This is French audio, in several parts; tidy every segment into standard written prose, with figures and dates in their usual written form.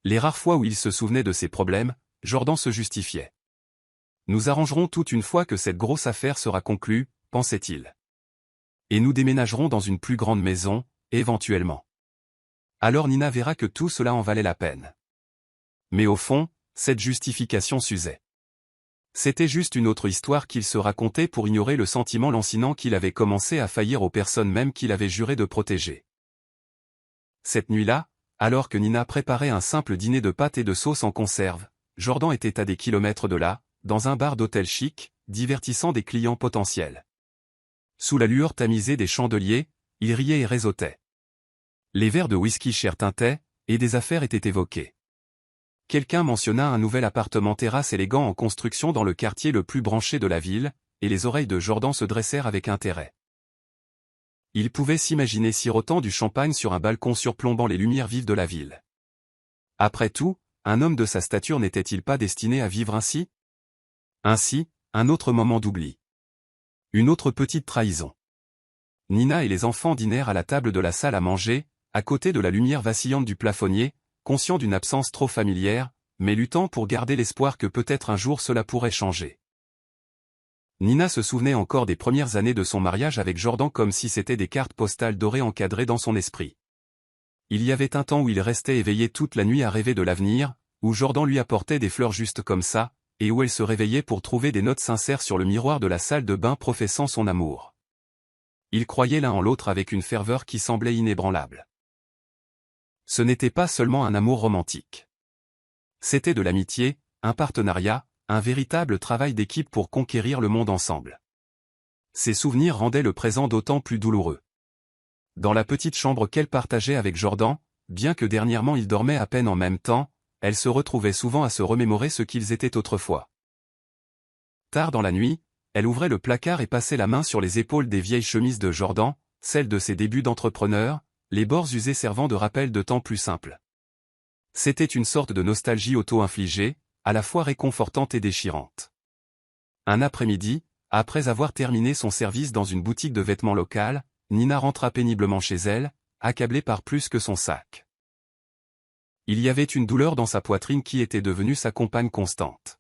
Les rares fois où il se souvenait de ses problèmes, Jordan se justifiait. Nous arrangerons tout une fois que cette grosse affaire sera conclue, pensait-il. Et nous déménagerons dans une plus grande maison, éventuellement. Alors Nina verra que tout cela en valait la peine. Mais au fond, cette justification s'usait. C'était juste une autre histoire qu'il se racontait pour ignorer le sentiment lancinant qu'il avait commencé à faillir aux personnes même qu'il avait juré de protéger. Cette nuit-là, alors que Nina préparait un simple dîner de pâtes et de sauce en conserve, Jordan était à des kilomètres de là, dans un bar d'hôtel chic, divertissant des clients potentiels. Sous la lueur tamisée des chandeliers, il riait et réseautait. Les verres de whisky cher tintaient, et des affaires étaient évoquées. Quelqu'un mentionna un nouvel appartement terrasse élégant en construction dans le quartier le plus branché de la ville, et les oreilles de Jordan se dressèrent avec intérêt. Il pouvait s'imaginer sirotant du champagne sur un balcon surplombant les lumières vives de la ville. Après tout, un homme de sa stature n'était-il pas destiné à vivre ainsi? Ainsi, un autre moment d'oubli. Une autre petite trahison. Nina et les enfants dînèrent à la table de la salle à manger, à côté de la lumière vacillante du plafonnier, conscients d'une absence trop familière, mais luttant pour garder l'espoir que peut-être un jour cela pourrait changer. Nina se souvenait encore des premières années de son mariage avec Jordan comme si c'étaient des cartes postales dorées encadrées dans son esprit. Il y avait un temps où il restait éveillé toute la nuit à rêver de l'avenir, où Jordan lui apportait des fleurs juste comme ça, et où elle se réveillait pour trouver des notes sincères sur le miroir de la salle de bain professant son amour. Ils croyaient l'un en l'autre avec une ferveur qui semblait inébranlable. Ce n'était pas seulement un amour romantique. C'était de l'amitié, un partenariat, un véritable travail d'équipe pour conquérir le monde ensemble. Ces souvenirs rendaient le présent d'autant plus douloureux. Dans la petite chambre qu'elle partageait avec Jordan, bien que dernièrement ils dormaient à peine en même temps, elle se retrouvait souvent à se remémorer ce qu'ils étaient autrefois. Tard dans la nuit, elle ouvrait le placard et passait la main sur les épaules des vieilles chemises de Jordan, celles de ses débuts d'entrepreneur, les bords usés servant de rappel de temps plus simples. C'était une sorte de nostalgie auto-infligée, à la fois réconfortante et déchirante. Un après-midi, après avoir terminé son service dans une boutique de vêtements locale, Nina rentra péniblement chez elle, accablée par plus que son sac. Il y avait une douleur dans sa poitrine qui était devenue sa compagne constante.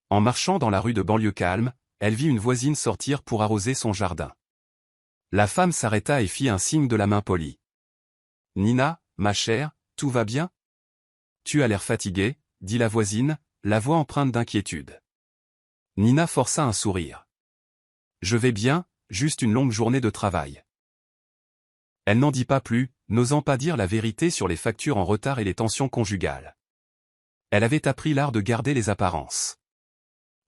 En marchant dans la rue de banlieue calme, elle vit une voisine sortir pour arroser son jardin. La femme s'arrêta et fit un signe de la main polie. « Nina, ma chère, tout va bien? Tu as l'air fatiguée, » dit la voisine, la voix empreinte d'inquiétude. Nina força un sourire. « Je vais bien, juste une longue journée de travail. » Elle n'en dit pas plus, n'osant pas dire la vérité sur les factures en retard et les tensions conjugales. Elle avait appris l'art de garder les apparences.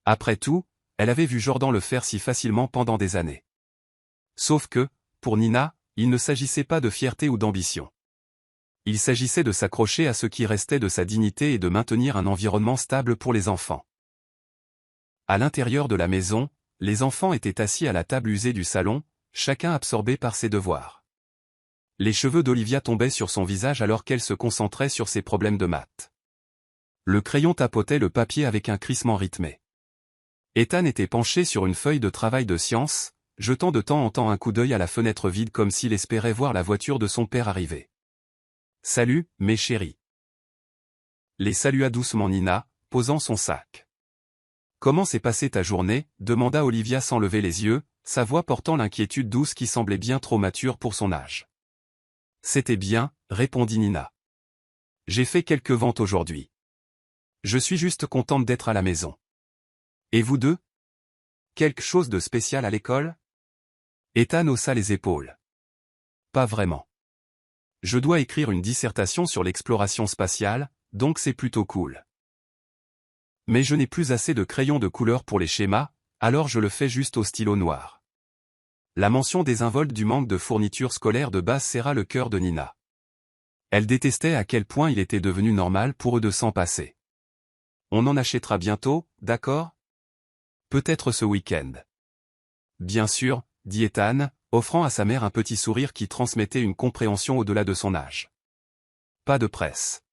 Après tout, elle avait vu Jordan le faire si facilement pendant des années. Sauf que, pour Nina, il ne s'agissait pas de fierté ou d'ambition. Il s'agissait de s'accrocher à ce qui restait de sa dignité et de maintenir un environnement stable pour les enfants. À l'intérieur de la maison, les enfants étaient assis à la table usée du salon, chacun absorbé par ses devoirs. Les cheveux d'Olivia tombaient sur son visage alors qu'elle se concentrait sur ses problèmes de maths. Le crayon tapotait le papier avec un crissement rythmé. Ethan était penché sur une feuille de travail de science, jetant de temps en temps un coup d'œil à la fenêtre vide comme s'il espérait voir la voiture de son père arriver. « Salut, mes chéris. » Les salua doucement Nina, posant son sac. « Comment s'est passée ta journée ?» demanda Olivia sans lever les yeux, sa voix portant l'inquiétude douce qui semblait bien trop mature pour son âge. « C'était bien, » répondit Nina. « J'ai fait quelques ventes aujourd'hui. Je suis juste contente d'être à la maison. Et vous deux? Quelque chose de spécial à l'école? » Ethan haussa les épaules. « Pas vraiment. Je dois écrire une dissertation sur l'exploration spatiale, donc c'est plutôt cool. Mais je n'ai plus assez de crayons de couleur pour les schémas, alors je le fais juste au stylo noir. » La mention désinvolte du manque de fournitures scolaires de base serra le cœur de Nina. Elle détestait à quel point il était devenu normal pour eux de s'en passer. « On en achètera bientôt, d'accord? Peut-être ce week-end. » « Bien sûr, » dit Ethan, offrant à sa mère un petit sourire qui transmettait une compréhension au-delà de son âge. « Pas de presse. »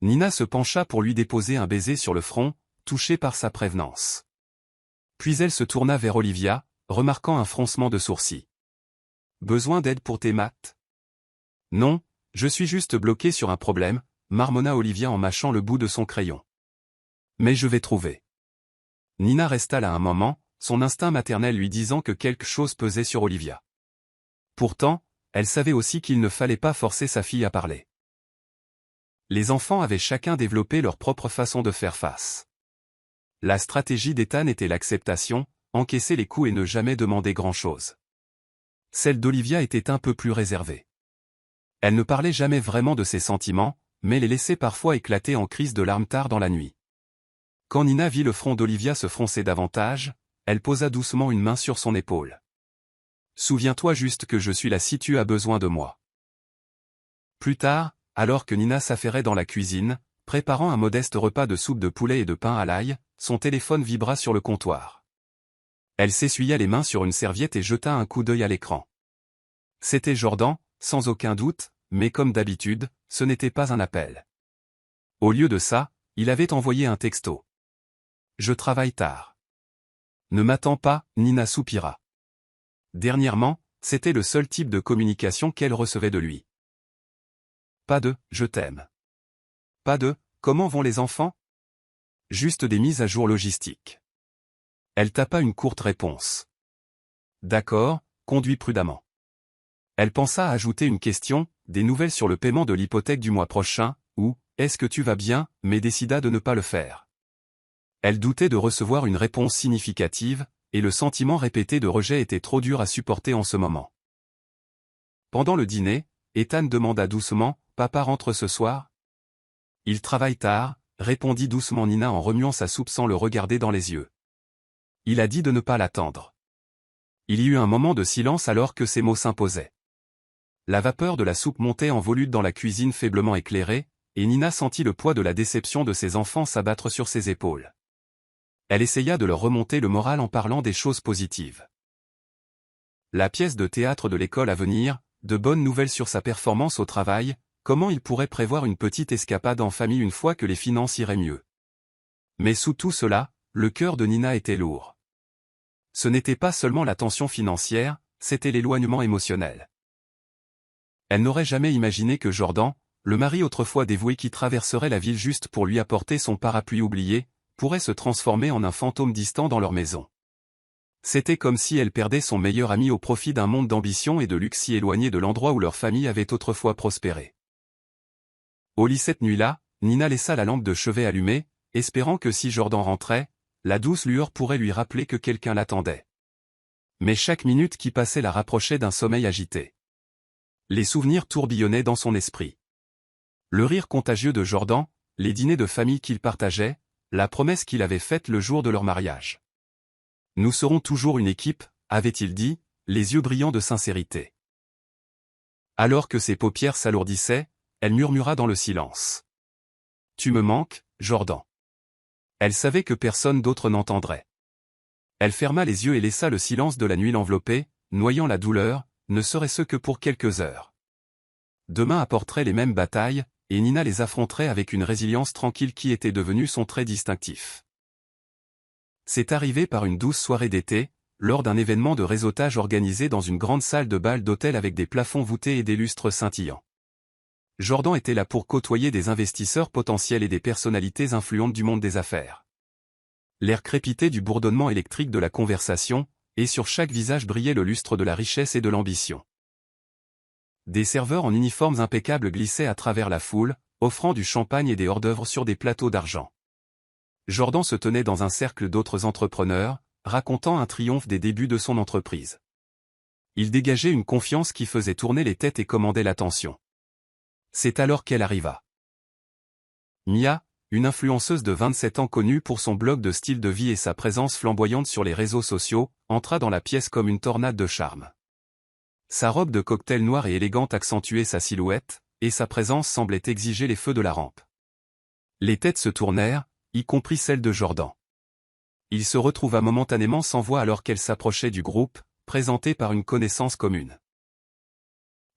Nina se pencha pour lui déposer un baiser sur le front, touchée par sa prévenance. Puis elle se tourna vers Olivia, remarquant un froncement de sourcils. « Besoin d'aide pour tes maths? » « Non, je suis juste bloquée sur un problème, » marmonna Olivia en mâchant le bout de son crayon. Mais je vais trouver. Nina resta là un moment, son instinct maternel lui disant que quelque chose pesait sur Olivia. Pourtant, elle savait aussi qu'il ne fallait pas forcer sa fille à parler. Les enfants avaient chacun développé leur propre façon de faire face. La stratégie d'Ethan était l'acceptation, encaisser les coups et ne jamais demander grand-chose. Celle d'Olivia était un peu plus réservée. Elle ne parlait jamais vraiment de ses sentiments, mais les laissait parfois éclater en crise de larmes tard dans la nuit. Quand Nina vit le front d'Olivia se froncer davantage, elle posa doucement une main sur son épaule. « Souviens-toi juste que je suis là si tu as besoin de moi. » Plus tard, alors que Nina s'affairait dans la cuisine, préparant un modeste repas de soupe de poulet et de pain à l'ail, son téléphone vibra sur le comptoir. Elle s'essuya les mains sur une serviette et jeta un coup d'œil à l'écran. C'était Jordan, sans aucun doute, mais comme d'habitude, ce n'était pas un appel. Au lieu de ça, il avait envoyé un texto. « Je travaille tard. » « Ne m'attends pas, » Nina soupira. Dernièrement, c'était le seul type de communication qu'elle recevait de lui. Pas de « je t'aime ». Pas de « comment vont les enfants ?» Juste des mises à jour logistiques. Elle tapa une courte réponse. D'accord, conduis prudemment. Elle pensa à ajouter une question, des nouvelles sur le paiement de l'hypothèque du mois prochain, ou « est-ce que tu vas bien ?» mais décida de ne pas le faire. Elle doutait de recevoir une réponse significative, et le sentiment répété de rejet était trop dur à supporter en ce moment. Pendant le dîner, Ethan demanda doucement « Papa rentre ce soir ?» Il travaille tard, répondit doucement Nina en remuant sa soupe sans le regarder dans les yeux. Il a dit de ne pas l'attendre. Il y eut un moment de silence alors que ces mots s'imposaient. La vapeur de la soupe montait en volute dans la cuisine faiblement éclairée, et Nina sentit le poids de la déception de ses enfants s'abattre sur ses épaules. Elle essaya de leur remonter le moral en parlant des choses positives. La pièce de théâtre de l'école à venir, de bonnes nouvelles sur sa performance au travail, comment il pourrait prévoir une petite escapade en famille une fois que les finances iraient mieux. Mais sous tout cela, le cœur de Nina était lourd. Ce n'était pas seulement la tension financière, c'était l'éloignement émotionnel. Elle n'aurait jamais imaginé que Jordan, le mari autrefois dévoué qui traverserait la ville juste pour lui apporter son parapluie oublié, pourrait se transformer en un fantôme distant dans leur maison. C'était comme si elle perdait son meilleur ami au profit d'un monde d'ambition et de luxe si éloigné de l'endroit où leur famille avait autrefois prospéré. Au lit cette nuit-là, Nina laissa la lampe de chevet allumée, espérant que si Jordan rentrait, la douce lueur pourrait lui rappeler que quelqu'un l'attendait. Mais chaque minute qui passait la rapprochait d'un sommeil agité. Les souvenirs tourbillonnaient dans son esprit. Le rire contagieux de Jordan, les dîners de famille qu'ils partageaient, la promesse qu'il avait faite le jour de leur mariage. « Nous serons toujours une équipe », avait-il dit, les yeux brillants de sincérité. Alors que ses paupières s'alourdissaient, elle murmura dans le silence. « Tu me manques, Jordan. » Elle savait que personne d'autre n'entendrait. Elle ferma les yeux et laissa le silence de la nuit l'envelopper, noyant la douleur, ne serait-ce que pour quelques heures. Demain apporterait les mêmes batailles, et Nina les affronterait avec une résilience tranquille qui était devenue son trait distinctif. C'est arrivé par une douce soirée d'été, lors d'un événement de réseautage organisé dans une grande salle de bal d'hôtel avec des plafonds voûtés et des lustres scintillants. Jordan était là pour côtoyer des investisseurs potentiels et des personnalités influentes du monde des affaires. L'air crépitait du bourdonnement électrique de la conversation, et sur chaque visage brillait le lustre de la richesse et de l'ambition. Des serveurs en uniformes impeccables glissaient à travers la foule, offrant du champagne et des hors-d'œuvre sur des plateaux d'argent. Jordan se tenait dans un cercle d'autres entrepreneurs, racontant un triomphe des débuts de son entreprise. Il dégageait une confiance qui faisait tourner les têtes et commandait l'attention. C'est alors qu'elle arriva. Mia, une influenceuse de 27 ans connue pour son blog de style de vie et sa présence flamboyante sur les réseaux sociaux, entra dans la pièce comme une tornade de charme. Sa robe de cocktail noire et élégante accentuait sa silhouette, et sa présence semblait exiger les feux de la rampe. Les têtes se tournèrent, y compris celle de Jordan. Il se retrouva momentanément sans voix alors qu'elle s'approchait du groupe, présenté par une connaissance commune.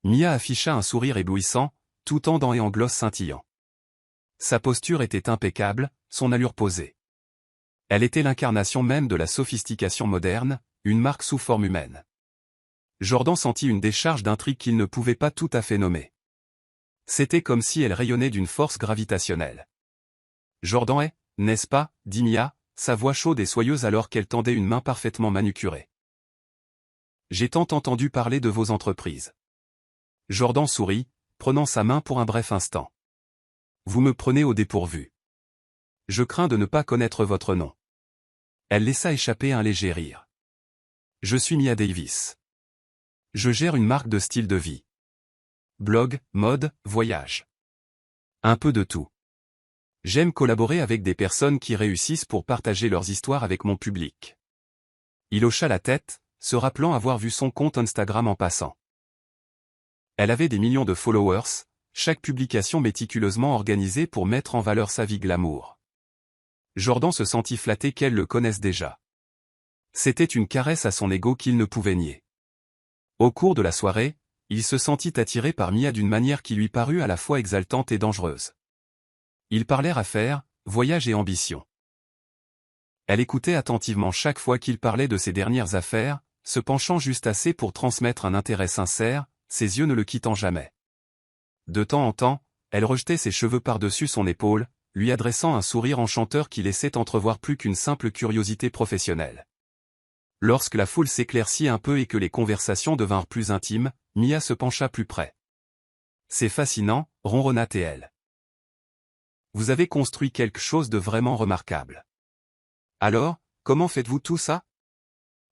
Mia afficha un sourire éblouissant, tout en dents et en gloss scintillant. Sa posture était impeccable, son allure posée. Elle était l'incarnation même de la sophistication moderne, une marque sous forme humaine. Jordan sentit une décharge d'intrigue qu'il ne pouvait pas tout à fait nommer. C'était comme si elle rayonnait d'une force gravitationnelle. Jordan est, n'est-ce pas, dit Mia, sa voix chaude et soyeuse alors qu'elle tendait une main parfaitement manucurée. J'ai tant entendu parler de vos entreprises. Jordan sourit, prenant sa main pour un bref instant. Vous me prenez au dépourvu. Je crains de ne pas connaître votre nom. Elle laissa échapper un léger rire. Je suis Mia Davis. Je gère une marque de style de vie. Blog, mode, voyage. Un peu de tout. J'aime collaborer avec des personnes qui réussissent pour partager leurs histoires avec mon public. Il hocha la tête, se rappelant avoir vu son compte Instagram en passant. Elle avait des millions de followers, chaque publication méticuleusement organisée pour mettre en valeur sa vie glamour. Jordan se sentit flatté qu'elle le connaisse déjà. C'était une caresse à son ego qu'il ne pouvait nier. Au cours de la soirée, il se sentit attiré par Mia d'une manière qui lui parut à la fois exaltante et dangereuse. Ils parlèrent affaires, voyage et ambition. Elle écoutait attentivement chaque fois qu'il parlait de ses dernières affaires, se penchant juste assez pour transmettre un intérêt sincère, ses yeux ne le quittant jamais. De temps en temps, elle rejetait ses cheveux par-dessus son épaule, lui adressant un sourire enchanteur qui laissait entrevoir plus qu'une simple curiosité professionnelle. Lorsque la foule s'éclaircit un peu et que les conversations devinrent plus intimes, Mia se pencha plus près. C'est fascinant, ronronna-t-elle. Vous avez construit quelque chose de vraiment remarquable. Alors, comment faites-vous tout ça?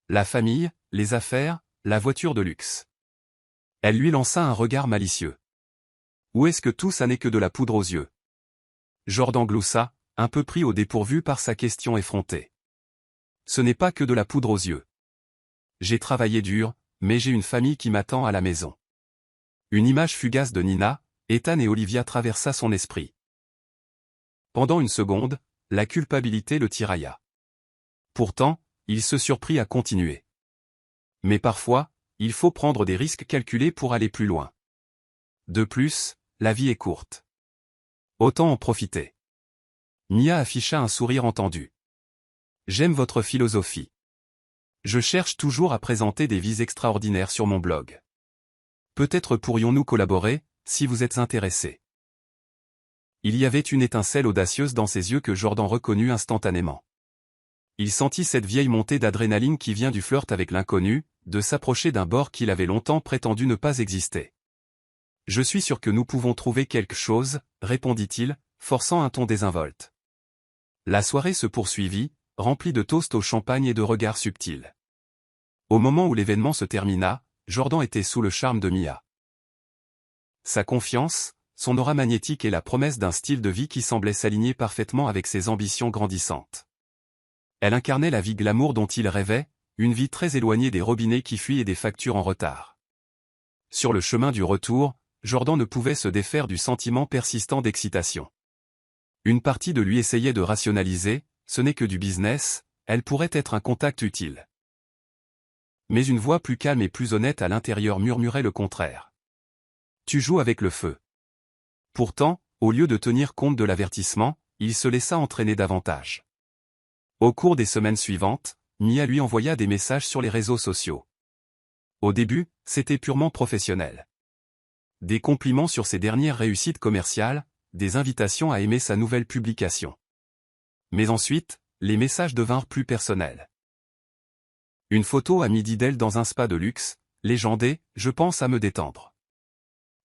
La famille, les affaires, la voiture de luxe. Elle lui lança un regard malicieux. Ou est-ce que tout ça n'est que de la poudre aux yeux? Jordan gloussa, un peu pris au dépourvu par sa question effrontée. Ce n'est pas que de la poudre aux yeux. J'ai travaillé dur, mais j'ai une famille qui m'attend à la maison. Une image fugace de Nina, Ethan et Olivia traversa son esprit. Pendant une seconde, la culpabilité le tirailla. Pourtant, il se surprit à continuer. Mais parfois, il faut prendre des risques calculés pour aller plus loin. De plus, la vie est courte. Autant en profiter. Mia afficha un sourire entendu. J'aime votre philosophie. Je cherche toujours à présenter des vies extraordinaires sur mon blog. Peut-être pourrions-nous collaborer, si vous êtes intéressé. Il y avait une étincelle audacieuse dans ses yeux que Jordan reconnut instantanément. Il sentit cette vieille montée d'adrénaline qui vient du flirt avec l'inconnu, de s'approcher d'un bord qu'il avait longtemps prétendu ne pas exister. Je suis sûr que nous pouvons trouver quelque chose, répondit-il, forçant un ton désinvolte. La soirée se poursuivit, remplie de toasts au champagne et de regards subtils. Au moment où l'événement se termina, Jordan était sous le charme de Mia. Sa confiance, son aura magnétique et la promesse d'un style de vie qui semblait s'aligner parfaitement avec ses ambitions grandissantes. Elle incarnait la vie glamour dont il rêvait, une vie très éloignée des robinets qui fuient et des factures en retard. Sur le chemin du retour, Jordan ne pouvait se défaire du sentiment persistant d'excitation. Une partie de lui essayait de rationaliser, ce n'est que du business, elle pourrait être un contact utile. Mais une voix plus calme et plus honnête à l'intérieur murmurait le contraire. Tu joues avec le feu. Pourtant, au lieu de tenir compte de l'avertissement, il se laissa entraîner davantage. Au cours des semaines suivantes, Mia lui envoya des messages sur les réseaux sociaux. Au début, c'était purement professionnel. Des compliments sur ses dernières réussites commerciales, des invitations à aimer sa nouvelle publication. Mais ensuite, les messages devinrent plus personnels. Une photo à midi d'elle dans un spa de luxe, légendé, je pense à me détendre.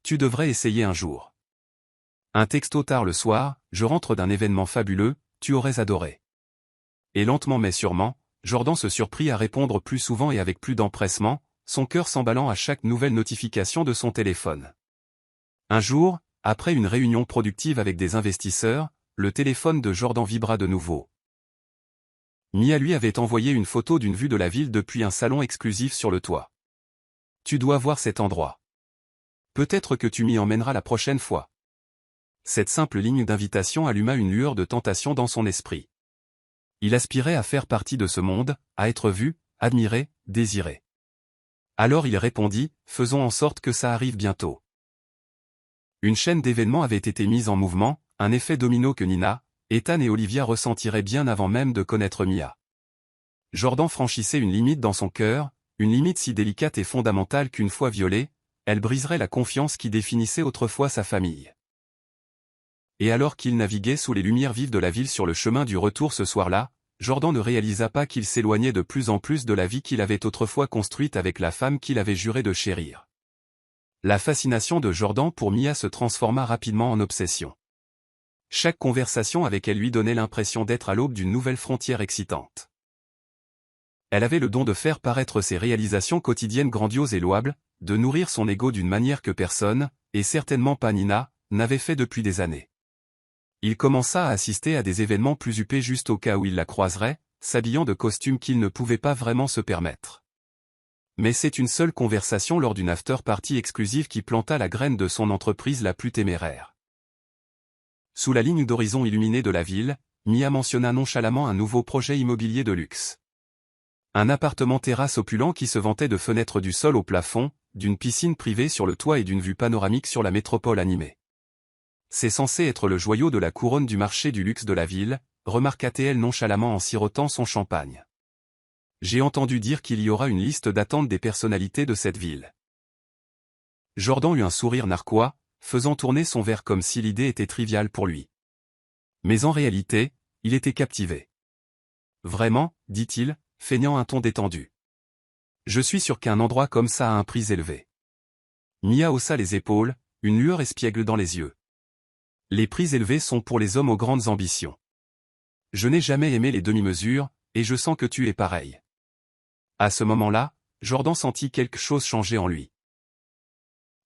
Tu devrais essayer un jour. Un texto tard le soir, je rentre d'un événement fabuleux, tu aurais adoré. Et lentement mais sûrement, Jordan se surprit à répondre plus souvent et avec plus d'empressement, son cœur s'emballant à chaque nouvelle notification de son téléphone. Un jour, après une réunion productive avec des investisseurs, le téléphone de Jordan vibra de nouveau. Mia lui avait envoyé une photo d'une vue de la ville depuis un salon exclusif sur le toit. Tu dois voir cet endroit. Peut-être que tu m'y emmèneras la prochaine fois. Cette simple ligne d'invitation alluma une lueur de tentation dans son esprit. Il aspirait à faire partie de ce monde, à être vu, admiré, désiré. Alors il répondit, faisons en sorte que ça arrive bientôt. Une chaîne d'événements avait été mise en mouvement, un effet domino que Nina, Ethan et Olivia ressentiraient bien avant même de connaître Mia. Jordan franchissait une limite dans son cœur, une limite si délicate et fondamentale qu'une fois violée, elle briserait la confiance qui définissait autrefois sa famille. Et alors qu'il naviguait sous les lumières vives de la ville sur le chemin du retour ce soir-là, Jordan ne réalisa pas qu'il s'éloignait de plus en plus de la vie qu'il avait autrefois construite avec la femme qu'il avait juré de chérir. La fascination de Jordan pour Mia se transforma rapidement en obsession. Chaque conversation avec elle lui donnait l'impression d'être à l'aube d'une nouvelle frontière excitante. Elle avait le don de faire paraître ses réalisations quotidiennes grandioses et louables, de nourrir son ego d'une manière que personne, et certainement pas Nina, n'avait fait depuis des années. Il commença à assister à des événements plus huppés juste au cas où il la croiserait, s'habillant de costumes qu'il ne pouvait pas vraiment se permettre. Mais c'est une seule conversation lors d'une after-party exclusive qui planta la graine de son entreprise la plus téméraire. Sous la ligne d'horizon illuminée de la ville, Mia mentionna nonchalamment un nouveau projet immobilier de luxe. Un appartement terrasse opulent qui se vantait de fenêtres du sol au plafond, d'une piscine privée sur le toit et d'une vue panoramique sur la métropole animée. C'est censé être le joyau de la couronne du marché du luxe de la ville, remarqua-t-elle nonchalamment en sirotant son champagne. J'ai entendu dire qu'il y aura une liste d'attente des personnalités de cette ville. Jordan eut un sourire narquois, faisant tourner son verre comme si l'idée était triviale pour lui. Mais en réalité, il était captivé. Vraiment, dit-il, feignant un ton détendu. Je suis sûr qu'un endroit comme ça a un prix élevé. Mia haussa les épaules, une lueur espiègle dans les yeux. Les prix élevés sont pour les hommes aux grandes ambitions. Je n'ai jamais aimé les demi-mesures, et je sens que tu es pareil. À ce moment-là, Jordan sentit quelque chose changer en lui.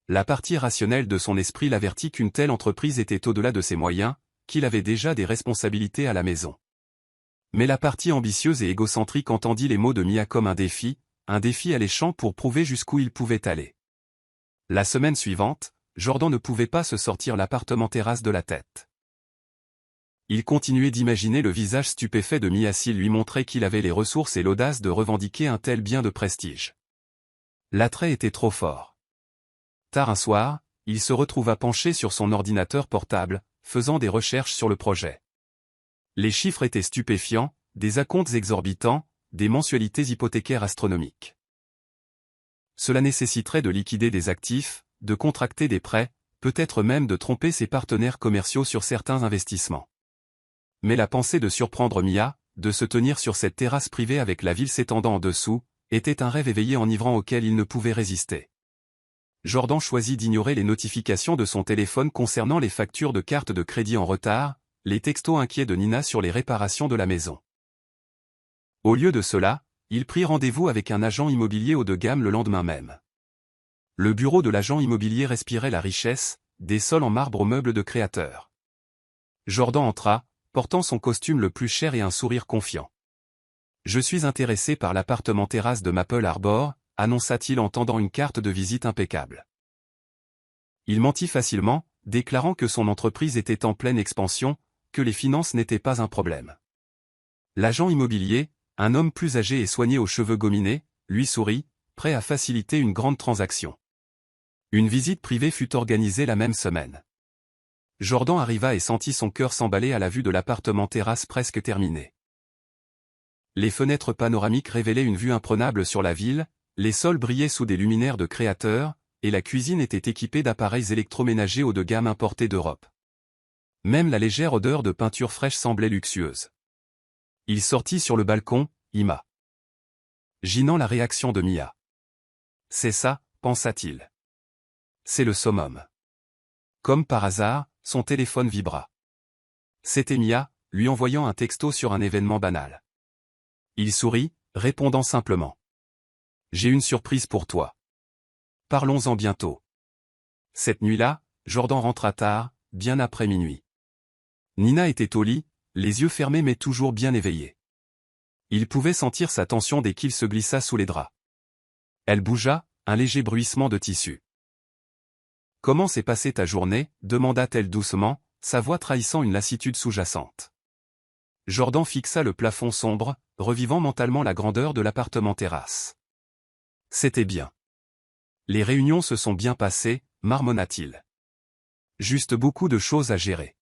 La partie rationnelle de son esprit l'avertit qu'une telle entreprise était au-delà de ses moyens, qu'il avait déjà des responsabilités à la maison. Mais la partie ambitieuse et égocentrique entendit les mots de Mia comme un défi alléchant pour prouver jusqu'où il pouvait aller. La semaine suivante, Jordan ne pouvait pas se sortir l'appartement terrasse de la tête. Il continuait d'imaginer le visage stupéfait de Mia s'il lui montrait qu'il avait les ressources et l'audace de revendiquer un tel bien de prestige. L'attrait était trop fort. Tard un soir, il se retrouva penché sur son ordinateur portable, faisant des recherches sur le projet. Les chiffres étaient stupéfiants, des acomptes exorbitants, des mensualités hypothécaires astronomiques. Cela nécessiterait de liquider des actifs, de contracter des prêts, peut-être même de tromper ses partenaires commerciaux sur certains investissements. Mais la pensée de surprendre Mia, de se tenir sur cette terrasse privée avec la ville s'étendant en dessous, était un rêve éveillé enivrant auquel il ne pouvait résister. Jordan choisit d'ignorer les notifications de son téléphone concernant les factures de carte de crédit en retard, les textos inquiets de Nina sur les réparations de la maison. Au lieu de cela, il prit rendez-vous avec un agent immobilier haut de gamme le lendemain même. Le bureau de l'agent immobilier respirait la richesse, des sols en marbre aux meubles de créateur. Jordan entra, portant son costume le plus cher et un sourire confiant. « Je suis intéressé par l'appartement terrasse de Maple Harbor », annonça-t-il en tendant une carte de visite impeccable. Il mentit facilement, déclarant que son entreprise était en pleine expansion, que les finances n'étaient pas un problème. L'agent immobilier, un homme plus âgé et soigné aux cheveux gominés, lui sourit, prêt à faciliter une grande transaction. Une visite privée fut organisée la même semaine. Jordan arriva et sentit son cœur s'emballer à la vue de l'appartement terrasse presque terminé. Les fenêtres panoramiques révélaient une vue imprenable sur la ville, les sols brillaient sous des luminaires de créateurs, et la cuisine était équipée d'appareils électroménagers haut de gamme importés d'Europe. Même la légère odeur de peinture fraîche semblait luxueuse. Il sortit sur le balcon, imaginant la réaction de Mia. « C'est ça, pensa-t-il. C'est le summum. » Comme par hasard, son téléphone vibra. C'était Mia, lui envoyant un texto sur un événement banal. Il sourit, répondant simplement. « J'ai une surprise pour toi. Parlons-en bientôt. » Cette nuit-là, Jordan rentra tard, bien après minuit. Nina était au lit, les yeux fermés mais toujours bien éveillés. Il pouvait sentir sa tension dès qu'il se glissa sous les draps. Elle bougea, un léger bruissement de tissu. « Comment s'est passée ta journée » demanda-t-elle doucement, sa voix trahissant une lassitude sous-jacente. Jordan fixa le plafond sombre, revivant mentalement la grandeur de l'appartement terrasse. « C'était bien. Les réunions se sont bien passées, marmonna-t-il. Juste beaucoup de choses à gérer. »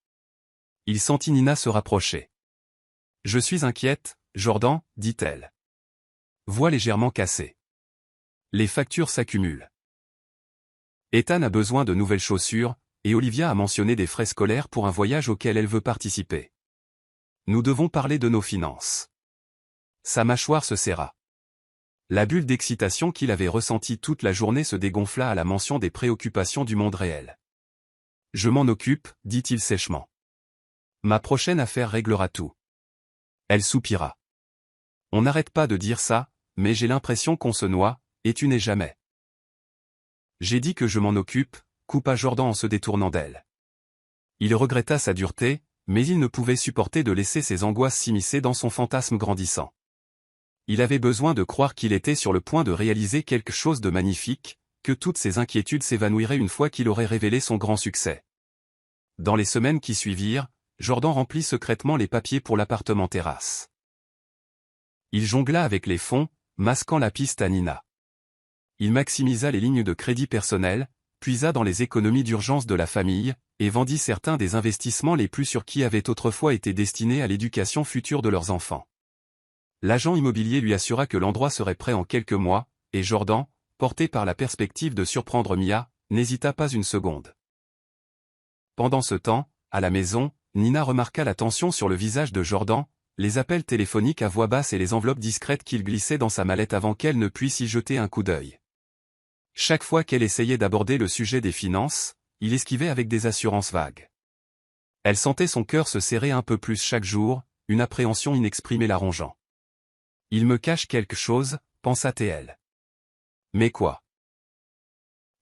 Il sentit Nina se rapprocher. « Je suis inquiète, Jordan, dit-elle. Voix légèrement cassée. Les factures s'accumulent. Ethan a besoin de nouvelles chaussures, et Olivia a mentionné des frais scolaires pour un voyage auquel elle veut participer. Nous devons parler de nos finances. Sa mâchoire se serra. La bulle d'excitation qu'il avait ressentie toute la journée se dégonfla à la mention des préoccupations du monde réel. Je m'en occupe, dit-il sèchement. Ma prochaine affaire réglera tout. Elle soupira. On n'arrête pas de dire ça, mais j'ai l'impression qu'on se noie, et tu n'es jamais. J'ai dit que je m'en occupe, coupa Jordan en se détournant d'elle. Il regretta sa dureté, mais il ne pouvait supporter de laisser ses angoisses s'immiscer dans son fantasme grandissant. Il avait besoin de croire qu'il était sur le point de réaliser quelque chose de magnifique, que toutes ses inquiétudes s'évanouiraient une fois qu'il aurait révélé son grand succès. Dans les semaines qui suivirent, Jordan remplit secrètement les papiers pour l'appartement terrasse. Il jongla avec les fonds, masquant la piste à Nina. Il maximisa les lignes de crédit personnel, puisa dans les économies d'urgence de la famille, et vendit certains des investissements les plus sûrs qui avaient autrefois été destinés à l'éducation future de leurs enfants. L'agent immobilier lui assura que l'endroit serait prêt en quelques mois, et Jordan, porté par la perspective de surprendre Mia, n'hésita pas une seconde. Pendant ce temps, à la maison, Nina remarqua la tension sur le visage de Jordan, les appels téléphoniques à voix basse et les enveloppes discrètes qu'il glissait dans sa mallette avant qu'elle ne puisse y jeter un coup d'œil. Chaque fois qu'elle essayait d'aborder le sujet des finances, il esquivait avec des assurances vagues. Elle sentait son cœur se serrer un peu plus chaque jour, une appréhension inexprimée la rongeant. « Il me cache quelque chose », pensa-t-elle. Mais quoi?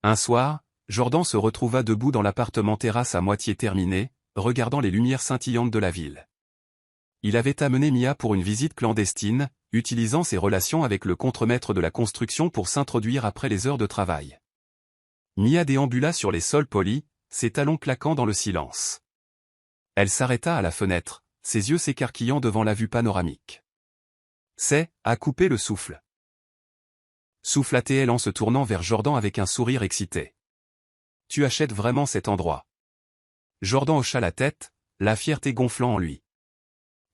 Un soir, Jordan se retrouva debout dans l'appartement terrasse à moitié terminé, regardant les lumières scintillantes de la ville. Il avait amené Mia pour une visite clandestine, utilisant ses relations avec le contremaître de la construction pour s'introduire après les heures de travail. Mia déambula sur les sols polis, ses talons claquant dans le silence. Elle s'arrêta à la fenêtre, ses yeux s'écarquillant devant la vue panoramique. C'est, à couper le souffle. Souffla-t-elle en se tournant vers Jordan avec un sourire excité. Tu achètes vraiment cet endroit? Jordan hocha la tête, la fierté gonflant en lui.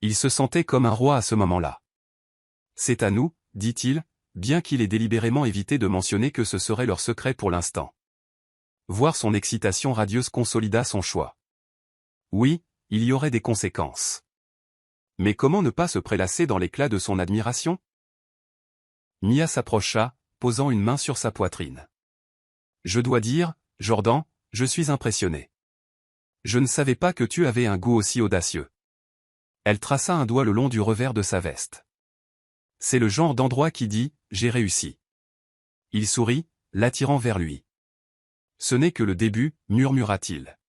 Il se sentait comme un roi à ce moment-là. C'est à nous, dit-il, bien qu'il ait délibérément évité de mentionner que ce serait leur secret pour l'instant. Voir son excitation radieuse consolida son choix. Oui, il y aurait des conséquences. Mais comment ne pas se prélasser dans l'éclat de son admiration? Mia s'approcha, posant une main sur sa poitrine. Je dois dire, Jordan, je suis impressionné. Je ne savais pas que tu avais un goût aussi audacieux. Elle traça un doigt le long du revers de sa veste. C'est le genre d'endroit qui dit « j'ai réussi ». Il sourit, l'attirant vers lui. Ce n'est que le début, murmura-t-il.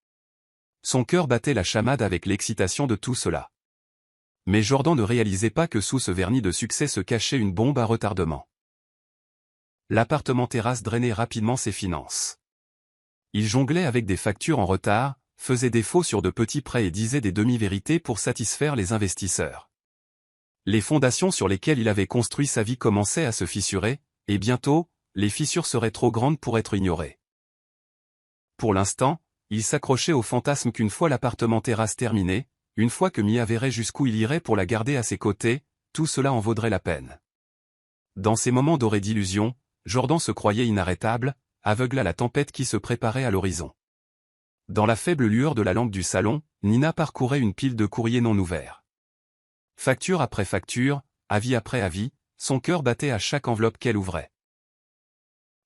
Son cœur battait la chamade avec l'excitation de tout cela. Mais Jordan ne réalisait pas que sous ce vernis de succès se cachait une bombe à retardement. L'appartement terrasse drainait rapidement ses finances. Il jonglait avec des factures en retard, faisait défaut sur de petits prêts et disait des demi-vérités pour satisfaire les investisseurs. Les fondations sur lesquelles il avait construit sa vie commençaient à se fissurer, et bientôt, les fissures seraient trop grandes pour être ignorées. Pour l'instant, il s'accrochait au fantasme qu'une fois l'appartement terrasse terminé, une fois que Mia verrait jusqu'où il irait pour la garder à ses côtés, tout cela en vaudrait la peine. Dans ces moments dorés d'illusion, Jordan se croyait inarrêtable, aveugle à la tempête qui se préparait à l'horizon. Dans la faible lueur de la lampe du salon, Nina parcourait une pile de courriers non ouverts. Facture après facture, avis après avis, son cœur battait à chaque enveloppe qu'elle ouvrait.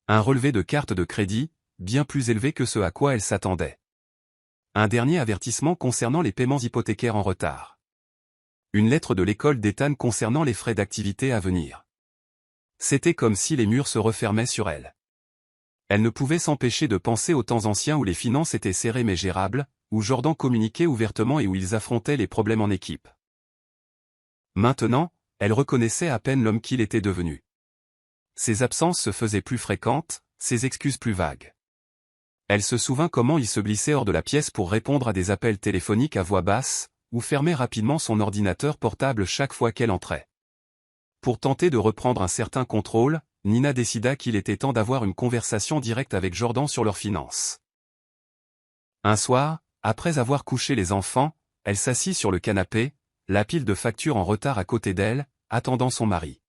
Un relevé de carte de crédit, bien plus élevé que ce à quoi elle s'attendait. Un dernier avertissement concernant les paiements hypothécaires en retard. Une lettre de l'école d'Ethan concernant les frais d'activité à venir. C'était comme si les murs se refermaient sur elle. Elle ne pouvait s'empêcher de penser aux temps anciens où les finances étaient serrées mais gérables, où Jordan communiquait ouvertement et où ils affrontaient les problèmes en équipe. Maintenant, elle reconnaissait à peine l'homme qu'il était devenu. Ses absences se faisaient plus fréquentes, ses excuses plus vagues. Elle se souvint comment il se glissait hors de la pièce pour répondre à des appels téléphoniques à voix basse, ou fermait rapidement son ordinateur portable chaque fois qu'elle entrait. Pour tenter de reprendre un certain contrôle, Nina décida qu'il était temps d'avoir une conversation directe avec Jordan sur leurs finances. Un soir, après avoir couché les enfants, elle s'assit sur le canapé, la pile de factures en retard à côté d'elle, attendant son mari.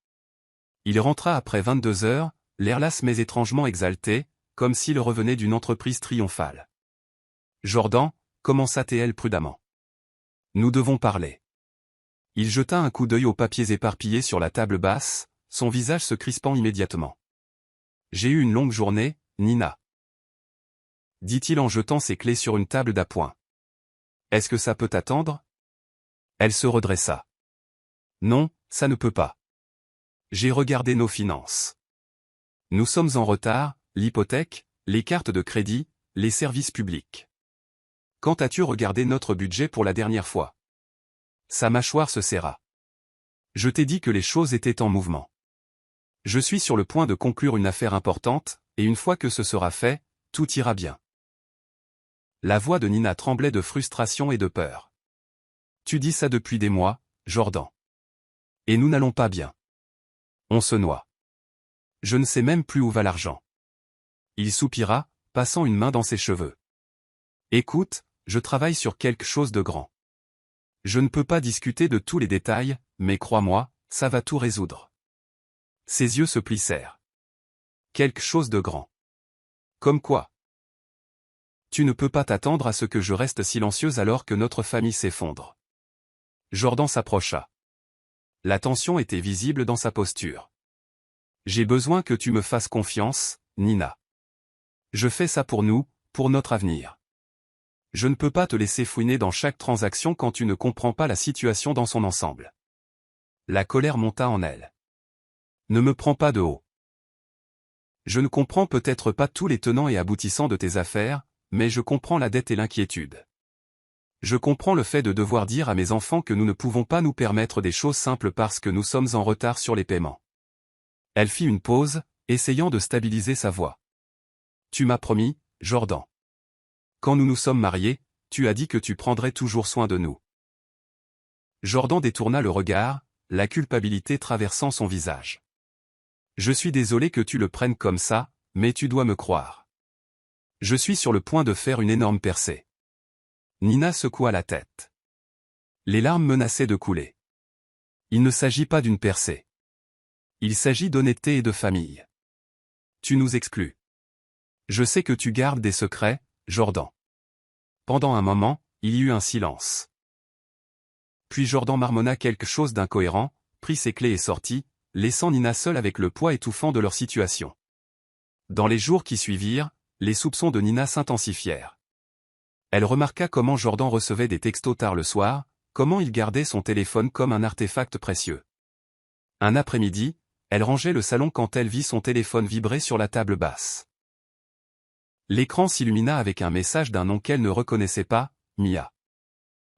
Il rentra après 22 heures, l'air las mais étrangement exalté, comme s'il revenait d'une entreprise triomphale. Jordan, commença-t-elle prudemment. Nous devons parler. Il jeta un coup d'œil aux papiers éparpillés sur la table basse, son visage se crispant immédiatement. J'ai eu une longue journée, Nina. Dit-il en jetant ses clés sur une table d'appoint. Est-ce que ça peut attendre? Elle se redressa. Non, ça ne peut pas. J'ai regardé nos finances. Nous sommes en retard, l'hypothèque, les cartes de crédit, les services publics. Quand as-tu regardé notre budget pour la dernière fois? Sa mâchoire se serra. Je t'ai dit que les choses étaient en mouvement. Je suis sur le point de conclure une affaire importante, et une fois que ce sera fait, tout ira bien. La voix de Nina tremblait de frustration et de peur. Tu dis ça depuis des mois, Jordan. Et nous n'allons pas bien. On se noie. Je ne sais même plus où va l'argent. Il soupira, passant une main dans ses cheveux. Écoute, je travaille sur quelque chose de grand. Je ne peux pas discuter de tous les détails, mais crois-moi, ça va tout résoudre. Ses yeux se plissèrent. Quelque chose de grand. Comme quoi? Tu ne peux pas t'attendre à ce que je reste silencieuse alors que notre famille s'effondre. Jordan s'approcha. La tension était visible dans sa posture. J'ai besoin que tu me fasses confiance, Nina. Je fais ça pour nous, pour notre avenir. Je ne peux pas te laisser fouiner dans chaque transaction quand tu ne comprends pas la situation dans son ensemble. La colère monta en elle. Ne me prends pas de haut. Je ne comprends peut-être pas tous les tenants et aboutissants de tes affaires, mais je comprends la dette et l'inquiétude. Je comprends le fait de devoir dire à mes enfants que nous ne pouvons pas nous permettre des choses simples parce que nous sommes en retard sur les paiements. Elle fit une pause, essayant de stabiliser sa voix. Tu m'as promis, Jordan. Quand nous nous sommes mariés, tu as dit que tu prendrais toujours soin de nous. Jordan détourna le regard, la culpabilité traversant son visage. Je suis désolé que tu le prennes comme ça, mais tu dois me croire. Je suis sur le point de faire une énorme percée. Nina secoua la tête. Les larmes menaçaient de couler. Il ne s'agit pas d'une percée. Il s'agit d'honnêteté et de famille. Tu nous exclus. Je sais que tu gardes des secrets, Jordan. Pendant un moment, il y eut un silence. Puis Jordan marmonna quelque chose d'incohérent, prit ses clés et sortit, laissant Nina seule avec le poids étouffant de leur situation. Dans les jours qui suivirent, les soupçons de Nina s'intensifièrent. Elle remarqua comment Jordan recevait des textos tard le soir, comment il gardait son téléphone comme un artefact précieux. Un après-midi, elle rangeait le salon quand elle vit son téléphone vibrer sur la table basse. L'écran s'illumina avec un message d'un nom qu'elle ne reconnaissait pas, Mia.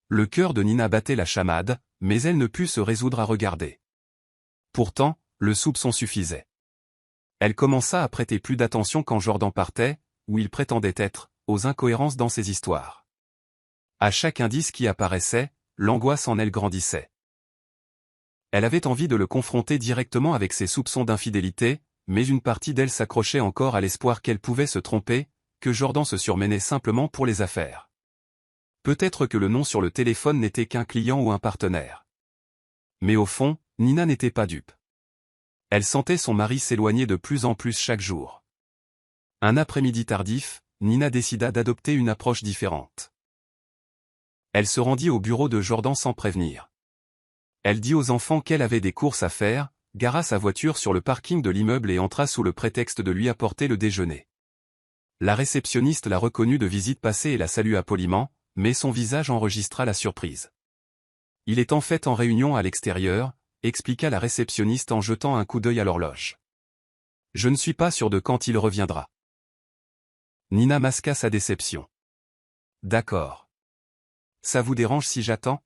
Le cœur de Nina battait la chamade, mais elle ne put se résoudre à regarder. Pourtant, le soupçon suffisait. Elle commença à prêter plus d'attention quand Jordan partait, où il prétendait être, aux incohérences dans ses histoires. À chaque indice qui apparaissait, l'angoisse en elle grandissait. Elle avait envie de le confronter directement avec ses soupçons d'infidélité, mais une partie d'elle s'accrochait encore à l'espoir qu'elle pouvait se tromper, que Jordan se surmenait simplement pour les affaires. Peut-être que le nom sur le téléphone n'était qu'un client ou un partenaire. Mais au fond, Nina n'était pas dupe. Elle sentait son mari s'éloigner de plus en plus chaque jour. Un après-midi tardif, Nina décida d'adopter une approche différente. Elle se rendit au bureau de Jordan sans prévenir. Elle dit aux enfants qu'elle avait des courses à faire, gara sa voiture sur le parking de l'immeuble et entra sous le prétexte de lui apporter le déjeuner. La réceptionniste la reconnut de visite passée et la salua poliment, mais son visage enregistra la surprise. Il est en fait en réunion à l'extérieur, expliqua la réceptionniste en jetant un coup d'œil à l'horloge. Je ne suis pas sûre de quand il reviendra. Nina masqua sa déception. D'accord. Ça vous dérange si j'attends?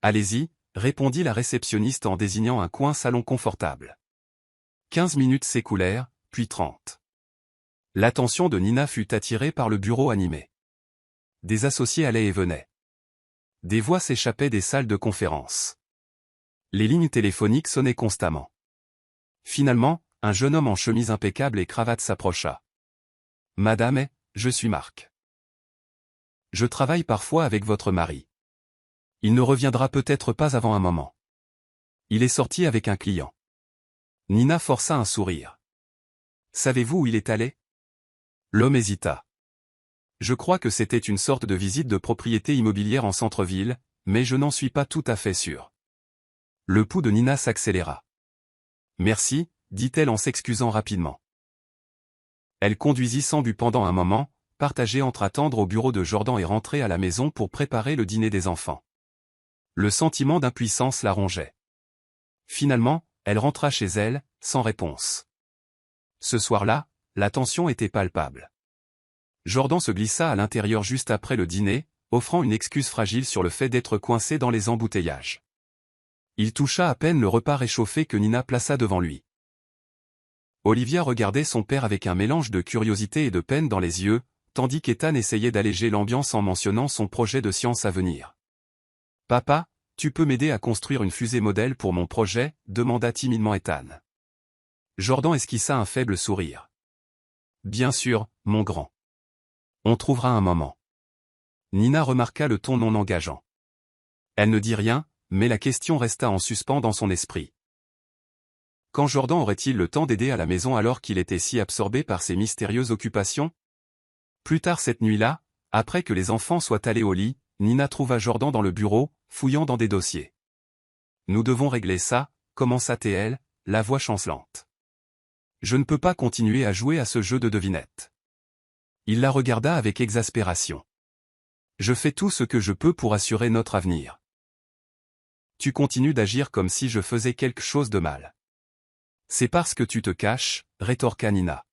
Allez-y, répondit la réceptionniste en désignant un coin salon confortable. 15 minutes s'écoulèrent, puis 30. L'attention de Nina fut attirée par le bureau animé. Des associés allaient et venaient. Des voix s'échappaient des salles de conférence. Les lignes téléphoniques sonnaient constamment. Finalement, un jeune homme en chemise impeccable et cravate s'approcha. Madame, je suis Marc. Je travaille parfois avec votre mari. Il ne reviendra peut-être pas avant un moment. Il est sorti avec un client. Nina força un sourire. Savez-vous où il est allé? L'homme hésita. Je crois que c'était une sorte de visite de propriété immobilière en centre-ville, mais je n'en suis pas tout à fait sûr. Le pouls de Nina s'accéléra. Merci, dit-elle en s'excusant rapidement. Elle conduisit sans but pendant un moment, partagé entre attendre au bureau de Jordan et rentrer à la maison pour préparer le dîner des enfants. Le sentiment d'impuissance la rongeait. Finalement, elle rentra chez elle, sans réponse. Ce soir-là, la tension était palpable. Jordan se glissa à l'intérieur juste après le dîner, offrant une excuse fragile sur le fait d'être coincé dans les embouteillages. Il toucha à peine le repas réchauffé que Nina plaça devant lui. Olivia regardait son père avec un mélange de curiosité et de peine dans les yeux, tandis qu'Ethan essayait d'alléger l'ambiance en mentionnant son projet de science à venir. « Papa, tu peux m'aider à construire une fusée modèle pour mon projet ?» demanda timidement Ethan. Jordan esquissa un faible sourire. « Bien sûr, mon grand. On trouvera un moment. » Nina remarqua le ton non engageant. Elle ne dit rien, mais la question resta en suspens dans son esprit. Quand Jordan aurait-il le temps d'aider à la maison alors qu'il était si absorbé par ses mystérieuses occupations? Plus tard cette nuit-là, après que les enfants soient allés au lit, Nina trouva Jordan dans le bureau, fouillant dans des dossiers. « Nous devons régler ça », commença-t-elle, la voix chancelante. « Je ne peux pas continuer à jouer à ce jeu de devinette. » Il la regarda avec exaspération. « Je fais tout ce que je peux pour assurer notre avenir. Tu continues d'agir comme si je faisais quelque chose de mal. » « C'est parce que tu te caches, » rétorqua Nina.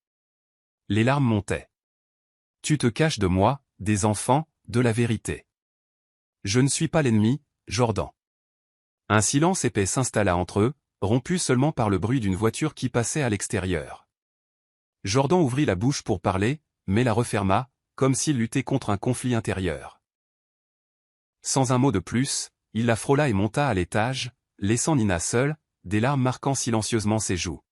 Les larmes montaient. « Tu te caches de moi, des enfants, de la vérité. » « Je ne suis pas l'ennemi, Jordan. » Un silence épais s'installa entre eux, rompu seulement par le bruit d'une voiture qui passait à l'extérieur. Jordan ouvrit la bouche pour parler, mais la referma, comme s'il luttait contre un conflit intérieur. Sans un mot de plus, il la frôla et monta à l'étage, laissant Nina seule, des larmes marquant silencieusement ses joues.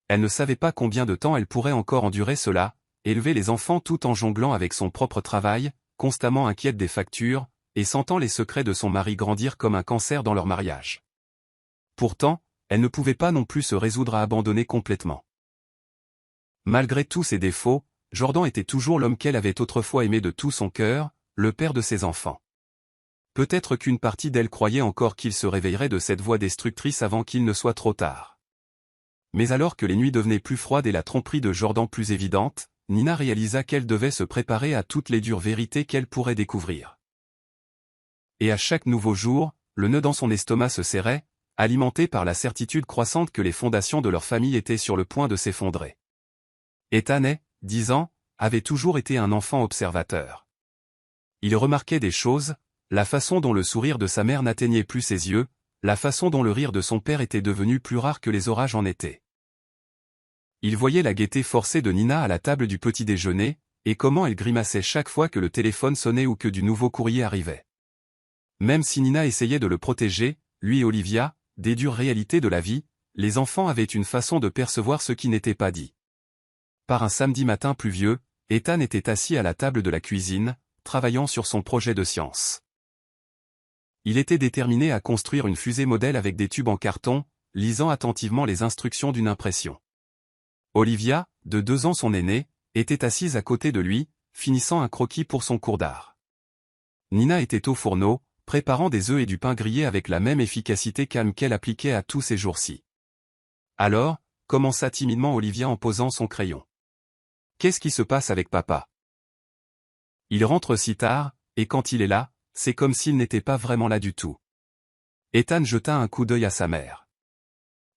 Elle ne savait pas combien de temps elle pourrait encore endurer cela, élever les enfants tout en jonglant avec son propre travail, constamment inquiète des factures, et sentant les secrets de son mari grandir comme un cancer dans leur mariage. Pourtant, elle ne pouvait pas non plus se résoudre à abandonner complètement. Malgré tous ses défauts, Jordan était toujours l'homme qu'elle avait autrefois aimé de tout son cœur, le père de ses enfants. Peut-être qu'une partie d'elle croyait encore qu'il se réveillerait de cette voie destructrice avant qu'il ne soit trop tard. Mais alors que les nuits devenaient plus froides et la tromperie de Jordan plus évidente, Nina réalisa qu'elle devait se préparer à toutes les dures vérités qu'elle pourrait découvrir. Et à chaque nouveau jour, le nœud dans son estomac se serrait, alimenté par la certitude croissante que les fondations de leur famille étaient sur le point de s'effondrer. Ethan, 10 ans, avait toujours été un enfant observateur. Il remarquait des choses, la façon dont le sourire de sa mère n'atteignait plus ses yeux, la façon dont le rire de son père était devenu plus rare que les orages en été. Il voyait la gaieté forcée de Nina à la table du petit déjeuner, et comment elle grimaçait chaque fois que le téléphone sonnait ou que du nouveau courrier arrivait. Même si Nina essayait de le protéger, lui et Olivia, des dures réalités de la vie, les enfants avaient une façon de percevoir ce qui n'était pas dit. Par un samedi matin pluvieux, Ethan était assis à la table de la cuisine, travaillant sur son projet de science. Il était déterminé à construire une fusée modèle avec des tubes en carton, lisant attentivement les instructions d'une impression. Olivia, de 2 ans son aînée, était assise à côté de lui, finissant un croquis pour son cours d'art. Nina était au fourneau, préparant des œufs et du pain grillé avec la même efficacité calme qu'elle appliquait à tous ces jours-ci. Alors, commença timidement Olivia en posant son crayon. « Qu'est-ce qui se passe avec papa? Il rentre si tard, et quand il est là, c'est comme s'il n'était pas vraiment là du tout. » Ethan jeta un coup d'œil à sa mère.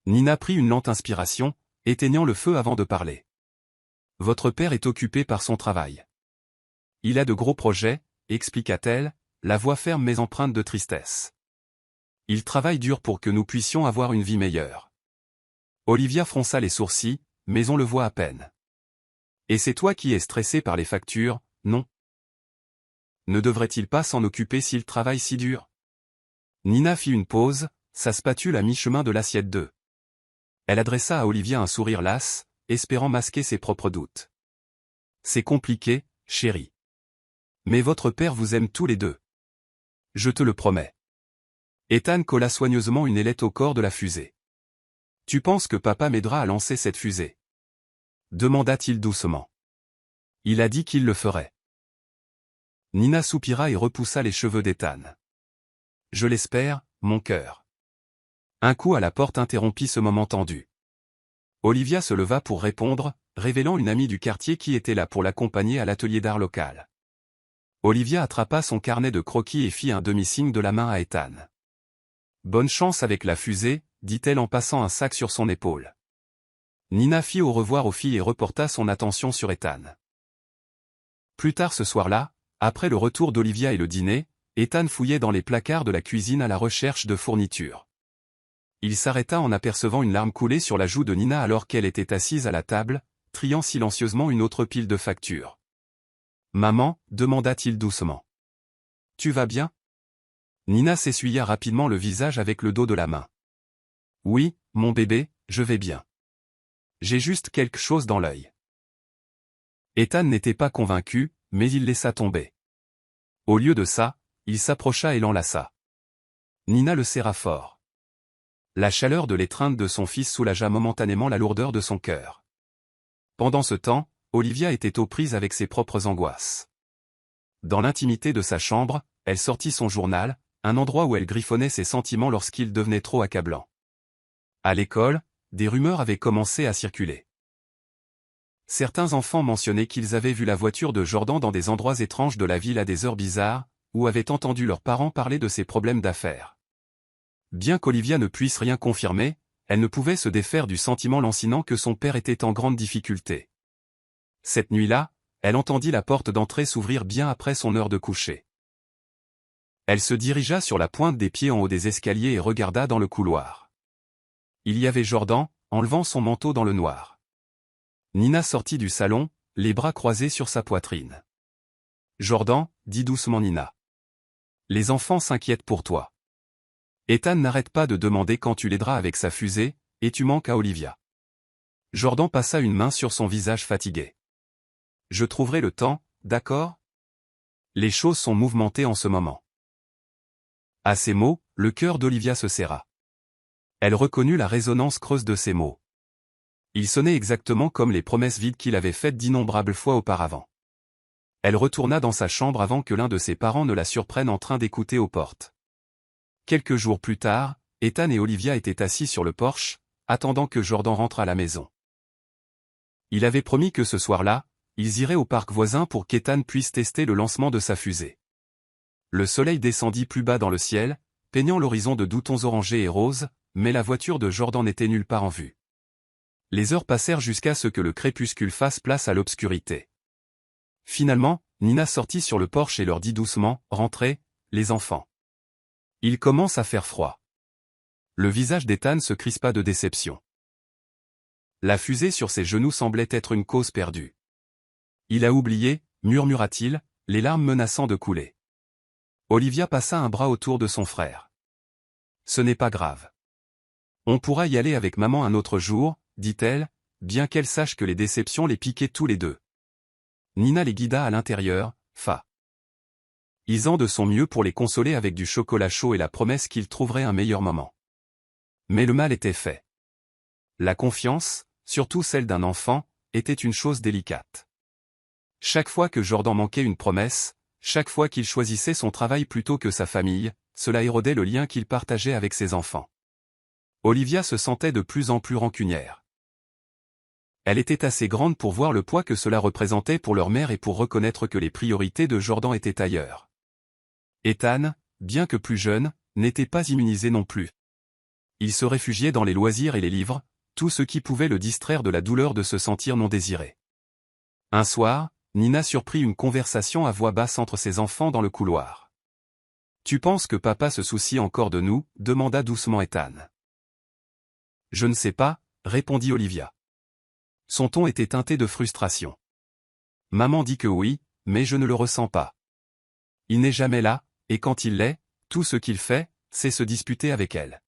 Nina prit une lente inspiration, éteignant le feu avant de parler. « Votre père est occupé par son travail. Il a de gros projets, expliqua-t-elle, la voix ferme mais empreinte de tristesse. Il travaille dur pour que nous puissions avoir une vie meilleure. » Olivia fronça les sourcils, mais on le voit à peine. « Et c'est toi qui es stressé par les factures, non? Ne devrait-il pas s'en occuper s'il travaille si dur? » Nina fit une pause, sa spatule à mi-chemin de l'assiette d'œufs. Elle adressa à Olivia un sourire las, espérant masquer ses propres doutes. « C'est compliqué, chérie. Mais votre père vous aime tous les deux. Je te le promets. » Ethan colla soigneusement une ailette au corps de la fusée. « Tu penses que papa m'aidera à lancer cette fusée? » demanda-t-il doucement. Il a dit qu'il le ferait. Nina soupira et repoussa les cheveux d'Ethan. Je l'espère, mon cœur. Un coup à la porte interrompit ce moment tendu. Olivia se leva pour répondre, révélant une amie du quartier qui était là pour l'accompagner à l'atelier d'art local. Olivia attrapa son carnet de croquis et fit un demi-signe de la main à Ethan. Bonne chance avec la fusée, dit-elle en passant un sac sur son épaule. Nina fit au revoir aux filles et reporta son attention sur Ethan. Plus tard ce soir-là, après le retour d'Olivia et le dîner, Ethan fouillait dans les placards de la cuisine à la recherche de fournitures. Il s'arrêta en apercevant une larme couler sur la joue de Nina alors qu'elle était assise à la table, triant silencieusement une autre pile de factures. « Maman » demanda-t-il doucement. « Tu vas bien ?» Nina s'essuya rapidement le visage avec le dos de la main. « Oui, mon bébé, je vais bien. J'ai juste quelque chose dans l'œil. » Ethan n'était pas convaincu, mais il laissa tomber. Au lieu de ça, il s'approcha et l'enlaça. Nina le serra fort. La chaleur de l'étreinte de son fils soulagea momentanément la lourdeur de son cœur. Pendant ce temps, Olivia était aux prises avec ses propres angoisses. Dans l'intimité de sa chambre, elle sortit son journal, un endroit où elle griffonnait ses sentiments lorsqu'ils devenaient trop accablants. À l'école, des rumeurs avaient commencé à circuler. Certains enfants mentionnaient qu'ils avaient vu la voiture de Jordan dans des endroits étranges de la ville à des heures bizarres, ou avaient entendu leurs parents parler de ses problèmes d'affaires. Bien qu'Olivia ne puisse rien confirmer, elle ne pouvait se défaire du sentiment lancinant que son père était en grande difficulté. Cette nuit-là, elle entendit la porte d'entrée s'ouvrir bien après son heure de coucher. Elle se dirigea sur la pointe des pieds en haut des escaliers et regarda dans le couloir. Il y avait Jordan, enlevant son manteau dans le noir. Nina sortit du salon, les bras croisés sur sa poitrine. « Jordan » dit doucement Nina. « Les enfants s'inquiètent pour toi. Ethan n'arrête pas de demander quand tu l'aideras avec sa fusée, et tu manques à Olivia. » Jordan passa une main sur son visage fatigué. « Je trouverai le temps, d'accord ? Les choses sont mouvementées en ce moment. » À ces mots, le cœur d'Olivia se serra. Elle reconnut la résonance creuse de ces mots. Ils sonnaient exactement comme les promesses vides qu'il avait faites d'innombrables fois auparavant. Elle retourna dans sa chambre avant que l'un de ses parents ne la surprenne en train d'écouter aux portes. Quelques jours plus tard, Ethan et Olivia étaient assis sur le porche, attendant que Jordan rentre à la maison. Il avait promis que ce soir-là, ils iraient au parc voisin pour qu'Ethan puisse tester le lancement de sa fusée. Le soleil descendit plus bas dans le ciel, peignant l'horizon de doux tons orangés et roses, mais la voiture de Jordan n'était nulle part en vue. Les heures passèrent jusqu'à ce que le crépuscule fasse place à l'obscurité. Finalement, Nina sortit sur le porche et leur dit doucement « Rentrez, les enfants. Il commence à faire froid. » Le visage d'Ethan se crispa de déception. La fusée sur ses genoux semblait être une cause perdue. « Il a oublié » murmura-t-il, les larmes menaçant de couler. Olivia passa un bras autour de son frère. « Ce n'est pas grave. On pourra y aller avec maman un autre jour, dit-elle, bien qu'elle sache que les déceptions les piquaient tous les deux. Nina les guida à l'intérieur, faisant de son mieux pour les consoler avec du chocolat chaud et la promesse qu'ils trouveraient un meilleur moment. Mais le mal était fait. La confiance, surtout celle d'un enfant, était une chose délicate. Chaque fois que Jordan manquait une promesse, chaque fois qu'il choisissait son travail plutôt que sa famille, cela érodait le lien qu'il partageait avec ses enfants. Olivia se sentait de plus en plus rancunière. Elle était assez grande pour voir le poids que cela représentait pour leur mère et pour reconnaître que les priorités de Jordan étaient ailleurs. Ethan, bien que plus jeune, n'était pas immunisé non plus. Il se réfugiait dans les loisirs et les livres, tout ce qui pouvait le distraire de la douleur de se sentir non désiré. Un soir, Nina surprit une conversation à voix basse entre ses enfants dans le couloir. « Tu penses que papa se soucie encore de nous » demanda doucement Ethan. « Je ne sais pas » répondit Olivia. Son ton était teinté de frustration. « Maman dit que oui, mais je ne le ressens pas. Il n'est jamais là, et quand il l'est, tout ce qu'il fait, c'est se disputer avec elle. »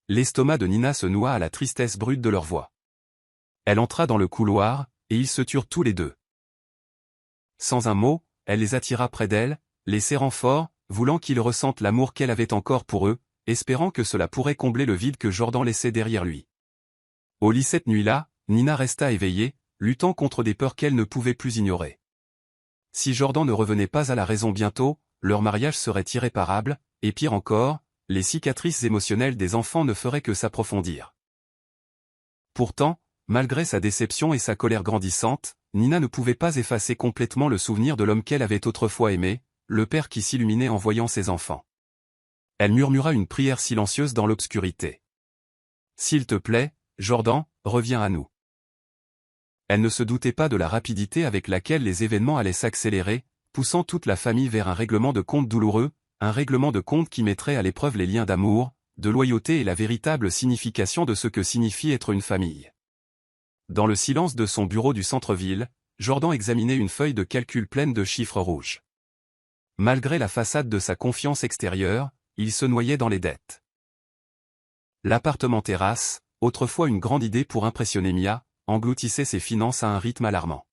L'estomac de Nina se noua à la tristesse brute de leur voix. Elle entra dans le couloir, et ils se turent tous les deux. Sans un mot, elle les attira près d'elle, les serrant fort, voulant qu'ils ressentent l'amour qu'elle avait encore pour eux, espérant que cela pourrait combler le vide que Jordan laissait derrière lui. Au lit cette nuit-là, Nina resta éveillée, luttant contre des peurs qu'elle ne pouvait plus ignorer. Si Jordan ne revenait pas à la raison bientôt, leur mariage serait irréparable, et pire encore, les cicatrices émotionnelles des enfants ne feraient que s'approfondir. Pourtant, malgré sa déception et sa colère grandissante, Nina ne pouvait pas effacer complètement le souvenir de l'homme qu'elle avait autrefois aimé, le père qui s'illuminait en voyant ses enfants. Elle murmura une prière silencieuse dans l'obscurité. « S'il te plaît, Jordan, reviens à nous. » Elle ne se doutait pas de la rapidité avec laquelle les événements allaient s'accélérer, poussant toute la famille vers un règlement de compte douloureux, un règlement de compte qui mettrait à l'épreuve les liens d'amour, de loyauté et la véritable signification de ce que signifie être une famille. Dans le silence de son bureau du centre-ville, Jordan examinait une feuille de calcul pleine de chiffres rouges. Malgré la façade de sa confiance extérieure, il se noyait dans les dettes. L'appartement terrasse, autrefois une grande idée pour impressionner Mia, engloutissait ses finances à un rythme alarmant.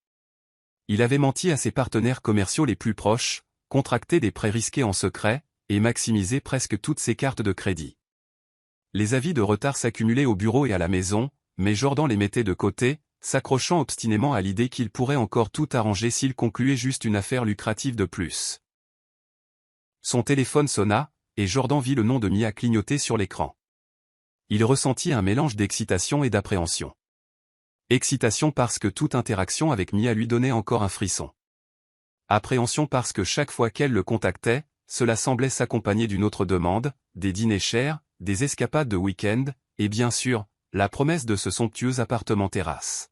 Il avait menti à ses partenaires commerciaux les plus proches, contracté des prêts risqués en secret, et maximisé presque toutes ses cartes de crédit. Les avis de retard s'accumulaient au bureau et à la maison, mais Jordan les mettait de côté, s'accrochant obstinément à l'idée qu'il pourrait encore tout arranger s'il concluait juste une affaire lucrative de plus. Son téléphone sonna, et Jordan vit le nom de Mia clignoter sur l'écran. Il ressentit un mélange d'excitation et d'appréhension. Excitation parce que toute interaction avec Mia lui donnait encore un frisson. Appréhension parce que chaque fois qu'elle le contactait, cela semblait s'accompagner d'une autre demande, des dîners chers, des escapades de week-end, et bien sûr, la promesse de ce somptueux appartement terrasse.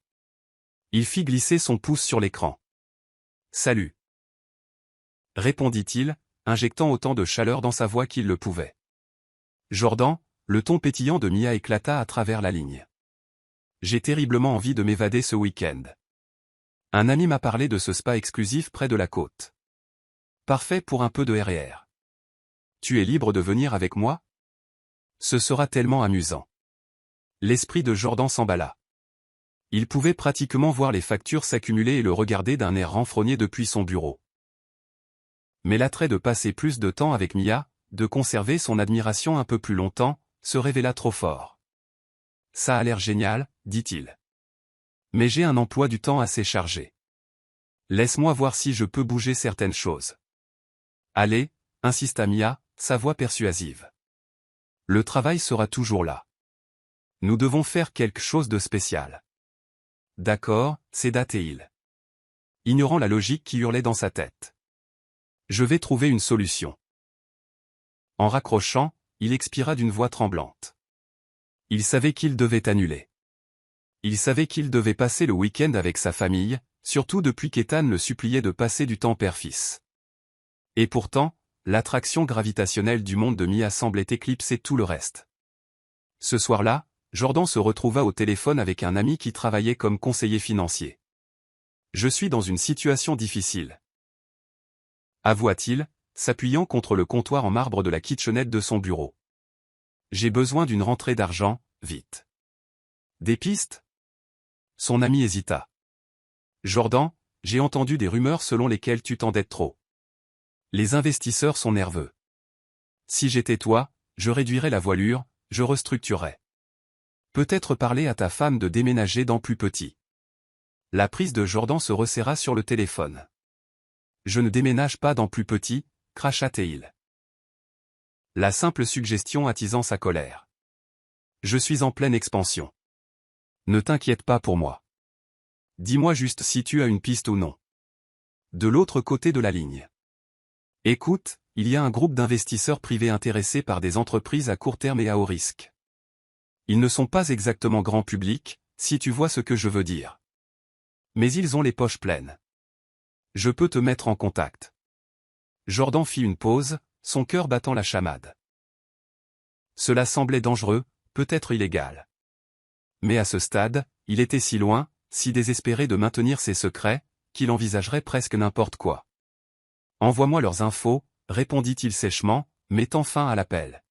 Il fit glisser son pouce sur l'écran. « Salut !» répondit-il, injectant autant de chaleur dans sa voix qu'il le pouvait. Jordan, le ton pétillant de Mia éclata à travers la ligne. « J'ai terriblement envie de m'évader ce week-end. Un ami m'a parlé de ce spa exclusif près de la côte. Parfait pour un peu de RR. Tu es libre de venir avec moi? Ce sera tellement amusant. » L'esprit de Jordan s'emballa. Il pouvait pratiquement voir les factures s'accumuler et le regarder d'un air renfrogné depuis son bureau. Mais l'attrait de passer plus de temps avec Mia, de conserver son admiration un peu plus longtemps, se révéla trop fort. « Ça a l'air génial, dit-il. Mais j'ai un emploi du temps assez chargé. Laisse-moi voir si je peux bouger certaines choses. » Allez, insista Mia, sa voix persuasive. Le travail sera toujours là. Nous devons faire quelque chose de spécial. D'accord, céda-t-il. Ignorant la logique qui hurlait dans sa tête. Je vais trouver une solution. En raccrochant, il expira d'une voix tremblante. Il savait qu'il devait annuler. Il savait qu'il devait passer le week-end avec sa famille, surtout depuis qu'Ethan le suppliait de passer du temps père-fils. Et pourtant, l'attraction gravitationnelle du monde de Mia semblait éclipser tout le reste. Ce soir-là, Jordan se retrouva au téléphone avec un ami qui travaillait comme conseiller financier. « Je suis dans une situation difficile. » avoua-t-il, s'appuyant contre le comptoir en marbre de la kitchenette de son bureau. « J'ai besoin d'une rentrée d'argent, vite. » Des pistes? Son ami hésita. « Jordan, j'ai entendu des rumeurs selon lesquelles tu t'endettes trop. Les investisseurs sont nerveux. Si j'étais toi, je réduirais la voilure, je restructurerais. Peut-être parler à ta femme de déménager dans plus petit. » La prise de Jordan se resserra sur le téléphone. « Je ne déménage pas dans plus petit, » cracha-t-il. La simple suggestion attisant sa colère. « Je suis en pleine expansion. Ne t'inquiète pas pour moi. Dis-moi juste si tu as une piste ou non. » De l'autre côté de la ligne. « Écoute, il y a un groupe d'investisseurs privés intéressés par des entreprises à court terme et à haut risque. Ils ne sont pas exactement grand public, si tu vois ce que je veux dire. Mais ils ont les poches pleines. Je peux te mettre en contact. » Jordan fit une pause, son cœur battant la chamade. Cela semblait dangereux, peut-être illégal. Mais à ce stade, il était si loin, si désespéré de maintenir ses secrets, qu'il envisagerait presque n'importe quoi. « Envoie-moi leurs infos, » répondit-il sèchement, mettant fin à l'appel.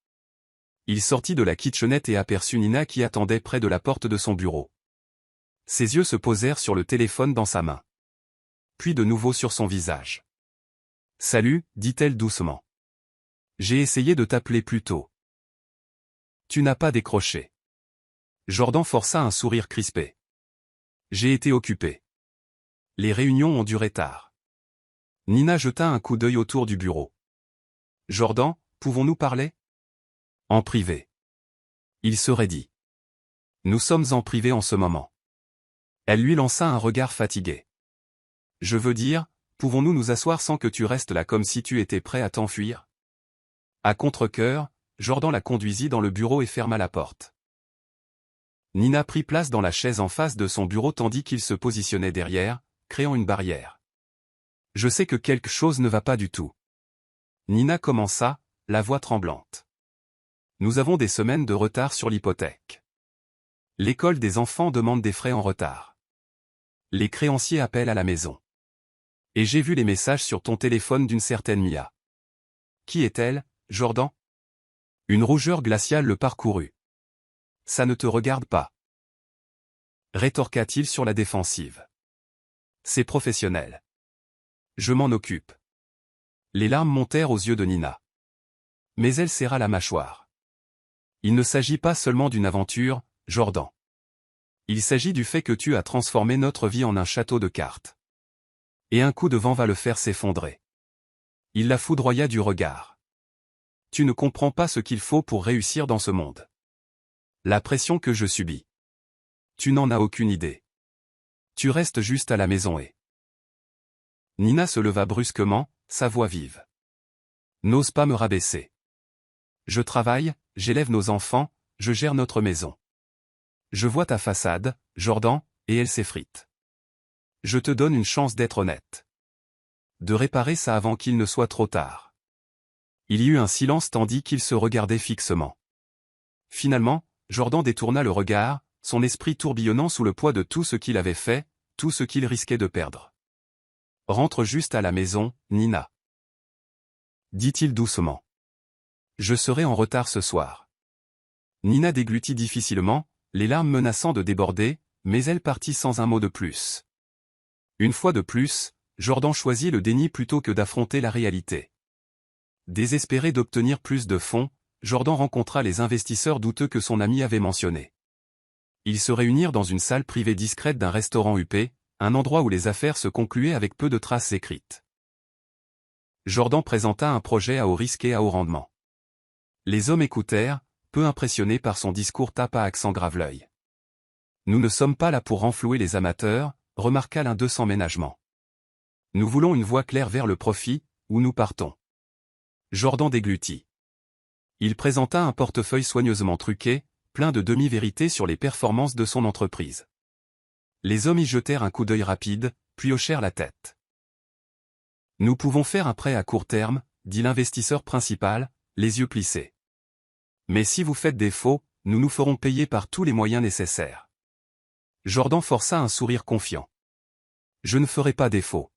Il sortit de la kitchenette et aperçut Nina qui attendait près de la porte de son bureau. Ses yeux se posèrent sur le téléphone dans sa main. Puis de nouveau sur son visage. « Salut, dit-elle doucement. J'ai essayé de t'appeler plus tôt. Tu n'as pas décroché. » Jordan força un sourire crispé. J'ai été occupé. Les réunions ont duré tard. Nina jeta un coup d'œil autour du bureau. Jordan, pouvons-nous parler? En privé. Il serait dit. Nous sommes en privé en ce moment. Elle lui lança un regard fatigué. Je veux dire, pouvons-nous nous asseoir sans que tu restes là comme si tu étais prêt à t'enfuir? À contre-cœur, Jordan la conduisit dans le bureau et ferma la porte. Nina prit place dans la chaise en face de son bureau tandis qu'il se positionnait derrière, créant une barrière. Je sais que quelque chose ne va pas du tout. Nina commença, la voix tremblante. Nous avons des semaines de retard sur l'hypothèque. L'école des enfants demande des frais en retard. Les créanciers appellent à la maison. Et j'ai vu les messages sur ton téléphone d'une certaine Mia. Qui est-elle, Jordan? Une rougeur glaciale le parcourut. Ça ne te regarde pas. Rétorqua-t-il sur la défensive. C'est professionnel. Je m'en occupe. Les larmes montèrent aux yeux de Nina. Mais elle serra la mâchoire. Il ne s'agit pas seulement d'une aventure, Jordan. Il s'agit du fait que tu as transformé notre vie en un château de cartes. Et un coup de vent va le faire s'effondrer. Il la foudroya du regard. Tu ne comprends pas ce qu'il faut pour réussir dans ce monde. La pression que je subis. Tu n'en as aucune idée. Tu restes juste à la maison et... Nina se leva brusquement, sa voix vive. N'ose pas me rabaisser. Je travaille, j'élève nos enfants, je gère notre maison. Je vois ta façade, Jordan, et elle s'effrite. Je te donne une chance d'être honnête. De réparer ça avant qu'il ne soit trop tard. Il y eut un silence tandis qu'ils se regardaient fixement. Finalement, Jordan détourna le regard, son esprit tourbillonnant sous le poids de tout ce qu'il avait fait, tout ce qu'il risquait de perdre. Rentre juste à la maison, Nina. Dit-il doucement. Je serai en retard ce soir. Nina déglutit difficilement, les larmes menaçant de déborder, mais elle partit sans un mot de plus. Une fois de plus, Jordan choisit le déni plutôt que d'affronter la réalité. Désespéré d'obtenir plus de fonds, Jordan rencontra les investisseurs douteux que son ami avait mentionnés. Ils se réunirent dans une salle privée discrète d'un restaurant huppé, un endroit où les affaires se concluaient avec peu de traces écrites. Jordan présenta un projet à haut risque et à haut rendement. Les hommes écoutèrent, peu impressionnés par son discours tape à accent grave l'œil. Nous ne sommes pas là pour renflouer les amateurs, remarqua l'un d'eux sans ménagement. Nous voulons une voie claire vers le profit, où nous partons. Jordan déglutit. Il présenta un portefeuille soigneusement truqué, plein de demi-vérités sur les performances de son entreprise. Les hommes y jetèrent un coup d'œil rapide, puis hochèrent la tête. Nous pouvons faire un prêt à court terme, dit l'investisseur principal, les yeux plissés. Mais si vous faites défaut, nous nous ferons payer par tous les moyens nécessaires. Jordan força un sourire confiant. Je ne ferai pas défaut.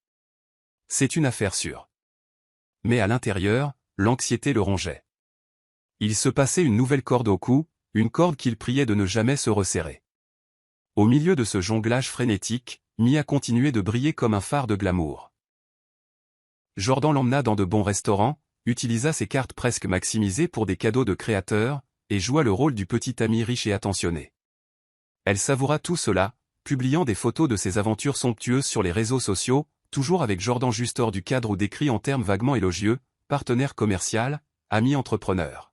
C'est une affaire sûre. Mais à l'intérieur, l'anxiété le rongeait. Il se passait une nouvelle corde au cou, une corde qu'il priait de ne jamais se resserrer. Au milieu de ce jonglage frénétique, Mia continuait de briller comme un phare de glamour. Jordan l'emmena dans de bons restaurants, utilisa ses cartes presque maximisées pour des cadeaux de créateurs, et joua le rôle du petit ami riche et attentionné. Elle savoura tout cela, publiant des photos de ses aventures somptueuses sur les réseaux sociaux, toujours avec Jordan juste hors du cadre ou décrit en termes vaguement élogieux, partenaire commercial, ami entrepreneur.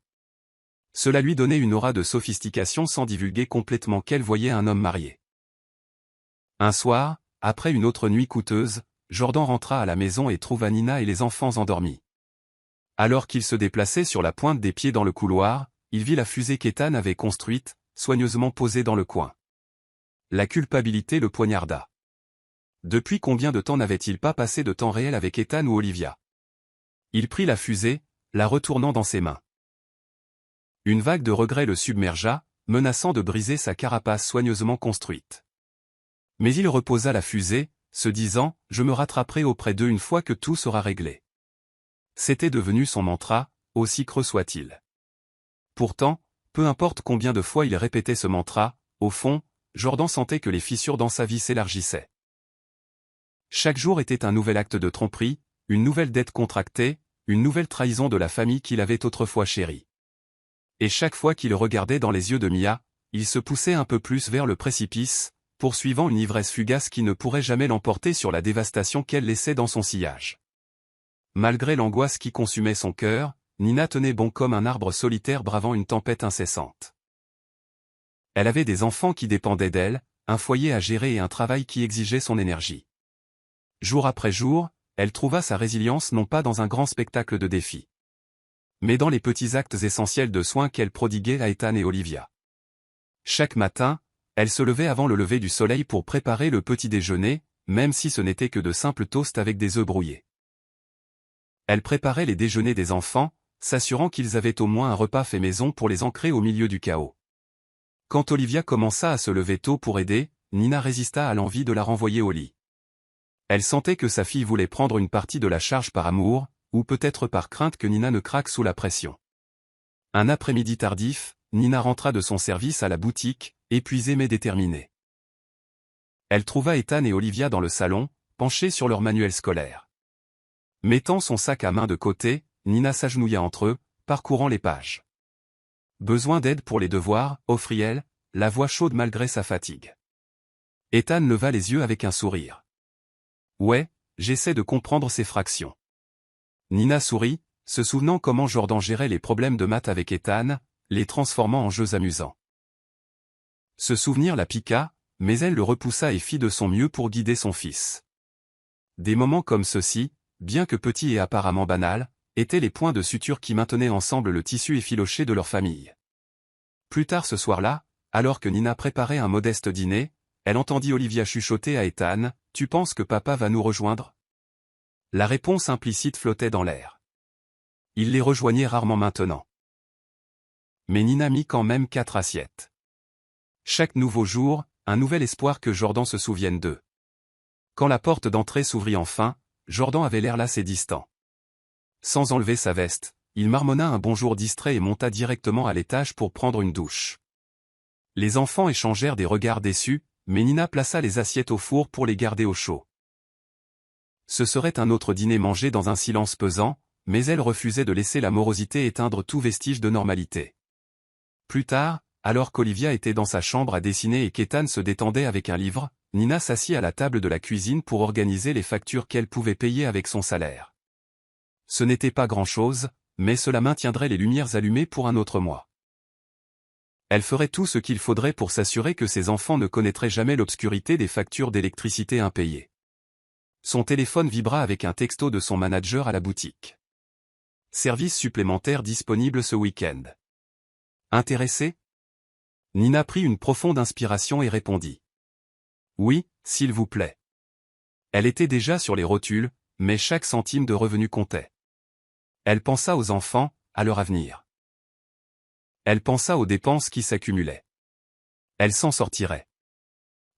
Cela lui donnait une aura de sophistication sans divulguer complètement qu'elle voyait un homme marié. Un soir, après une autre nuit coûteuse, Jordan rentra à la maison et trouva Nina et les enfants endormis. Alors qu'il se déplaçait sur la pointe des pieds dans le couloir, il vit la fusée qu'Ethan avait construite, soigneusement posée dans le coin. La culpabilité le poignarda. Depuis combien de temps n'avait-il pas passé de temps réel avec Ethan ou Olivia? Il prit la fusée, la retournant dans ses mains. Une vague de regret le submergea, menaçant de briser sa carapace soigneusement construite. Mais il reposa la fusée, se disant « Je me rattraperai auprès d'eux une fois que tout sera réglé ». C'était devenu son mantra, aussi creux soit-il. Pourtant, peu importe combien de fois il répétait ce mantra, au fond, Jordan sentait que les fissures dans sa vie s'élargissaient. Chaque jour était un nouvel acte de tromperie, une nouvelle dette contractée, une nouvelle trahison de la famille qu'il avait autrefois chérie. Et chaque fois qu'il regardait dans les yeux de Mia, il se poussait un peu plus vers le précipice, poursuivant une ivresse fugace qui ne pourrait jamais l'emporter sur la dévastation qu'elle laissait dans son sillage. Malgré l'angoisse qui consumait son cœur, Nina tenait bon comme un arbre solitaire bravant une tempête incessante. Elle avait des enfants qui dépendaient d'elle, un foyer à gérer et un travail qui exigeait son énergie. Jour après jour, elle trouva sa résilience non pas dans un grand spectacle de défis, mais dans les petits actes essentiels de soins qu'elle prodiguait à Ethan et Olivia. Chaque matin, elle se levait avant le lever du soleil pour préparer le petit déjeuner, même si ce n'était que de simples toasts avec des œufs brouillés. Elle préparait les déjeuners des enfants, s'assurant qu'ils avaient au moins un repas fait maison pour les ancrer au milieu du chaos. Quand Olivia commença à se lever tôt pour aider, Nina résista à l'envie de la renvoyer au lit. Elle sentait que sa fille voulait prendre une partie de la charge par amour, ou peut-être par crainte que Nina ne craque sous la pression. Un après-midi tardif, Nina rentra de son service à la boutique, épuisée mais déterminée. Elle trouva Ethan et Olivia dans le salon, penchés sur leur manuel scolaire. Mettant son sac à main de côté, Nina s'agenouilla entre eux, parcourant les pages. Besoin d'aide pour les devoirs, offrit-elle, la voix chaude malgré sa fatigue. Ethan leva les yeux avec un sourire. Ouais, j'essaie de comprendre ces fractions. Nina sourit, se souvenant comment Jordan gérait les problèmes de maths avec Ethan, les transformant en jeux amusants. Ce souvenir la piqua, mais elle le repoussa et fit de son mieux pour guider son fils. Des moments comme ceux-ci, bien que petits et apparemment banals, étaient les points de suture qui maintenaient ensemble le tissu effiloché de leur famille. Plus tard ce soir-là, alors que Nina préparait un modeste dîner, elle entendit Olivia chuchoter à Ethan, « Tu penses que papa va nous rejoindre ?» La réponse implicite flottait dans l'air. Il les rejoignait rarement maintenant. Mais Nina mit quand même 4 assiettes. Chaque nouveau jour, un nouvel espoir que Jordan se souvienne d'eux. Quand la porte d'entrée s'ouvrit enfin, Jordan avait l'air lassé et distant. Sans enlever sa veste, il marmonna un bonjour distrait et monta directement à l'étage pour prendre une douche. Les enfants échangèrent des regards déçus, mais Nina plaça les assiettes au four pour les garder au chaud. Ce serait un autre dîner mangé dans un silence pesant, mais elle refusait de laisser la morosité éteindre tout vestige de normalité. Plus tard, alors qu'Olivia était dans sa chambre à dessiner et qu'Ethan se détendait avec un livre, Nina s'assit à la table de la cuisine pour organiser les factures qu'elle pouvait payer avec son salaire. Ce n'était pas grand-chose, mais cela maintiendrait les lumières allumées pour un autre mois. Elle ferait tout ce qu'il faudrait pour s'assurer que ses enfants ne connaîtraient jamais l'obscurité des factures d'électricité impayées. Son téléphone vibra avec un texto de son manager à la boutique. Service supplémentaire disponible ce week-end. Intéressé ? Nina prit une profonde inspiration et répondit. Oui, s'il vous plaît. Elle était déjà sur les rotules, mais chaque centime de revenu comptait. Elle pensa aux enfants, à leur avenir. Elle pensa aux dépenses qui s'accumulaient. Elle s'en sortirait.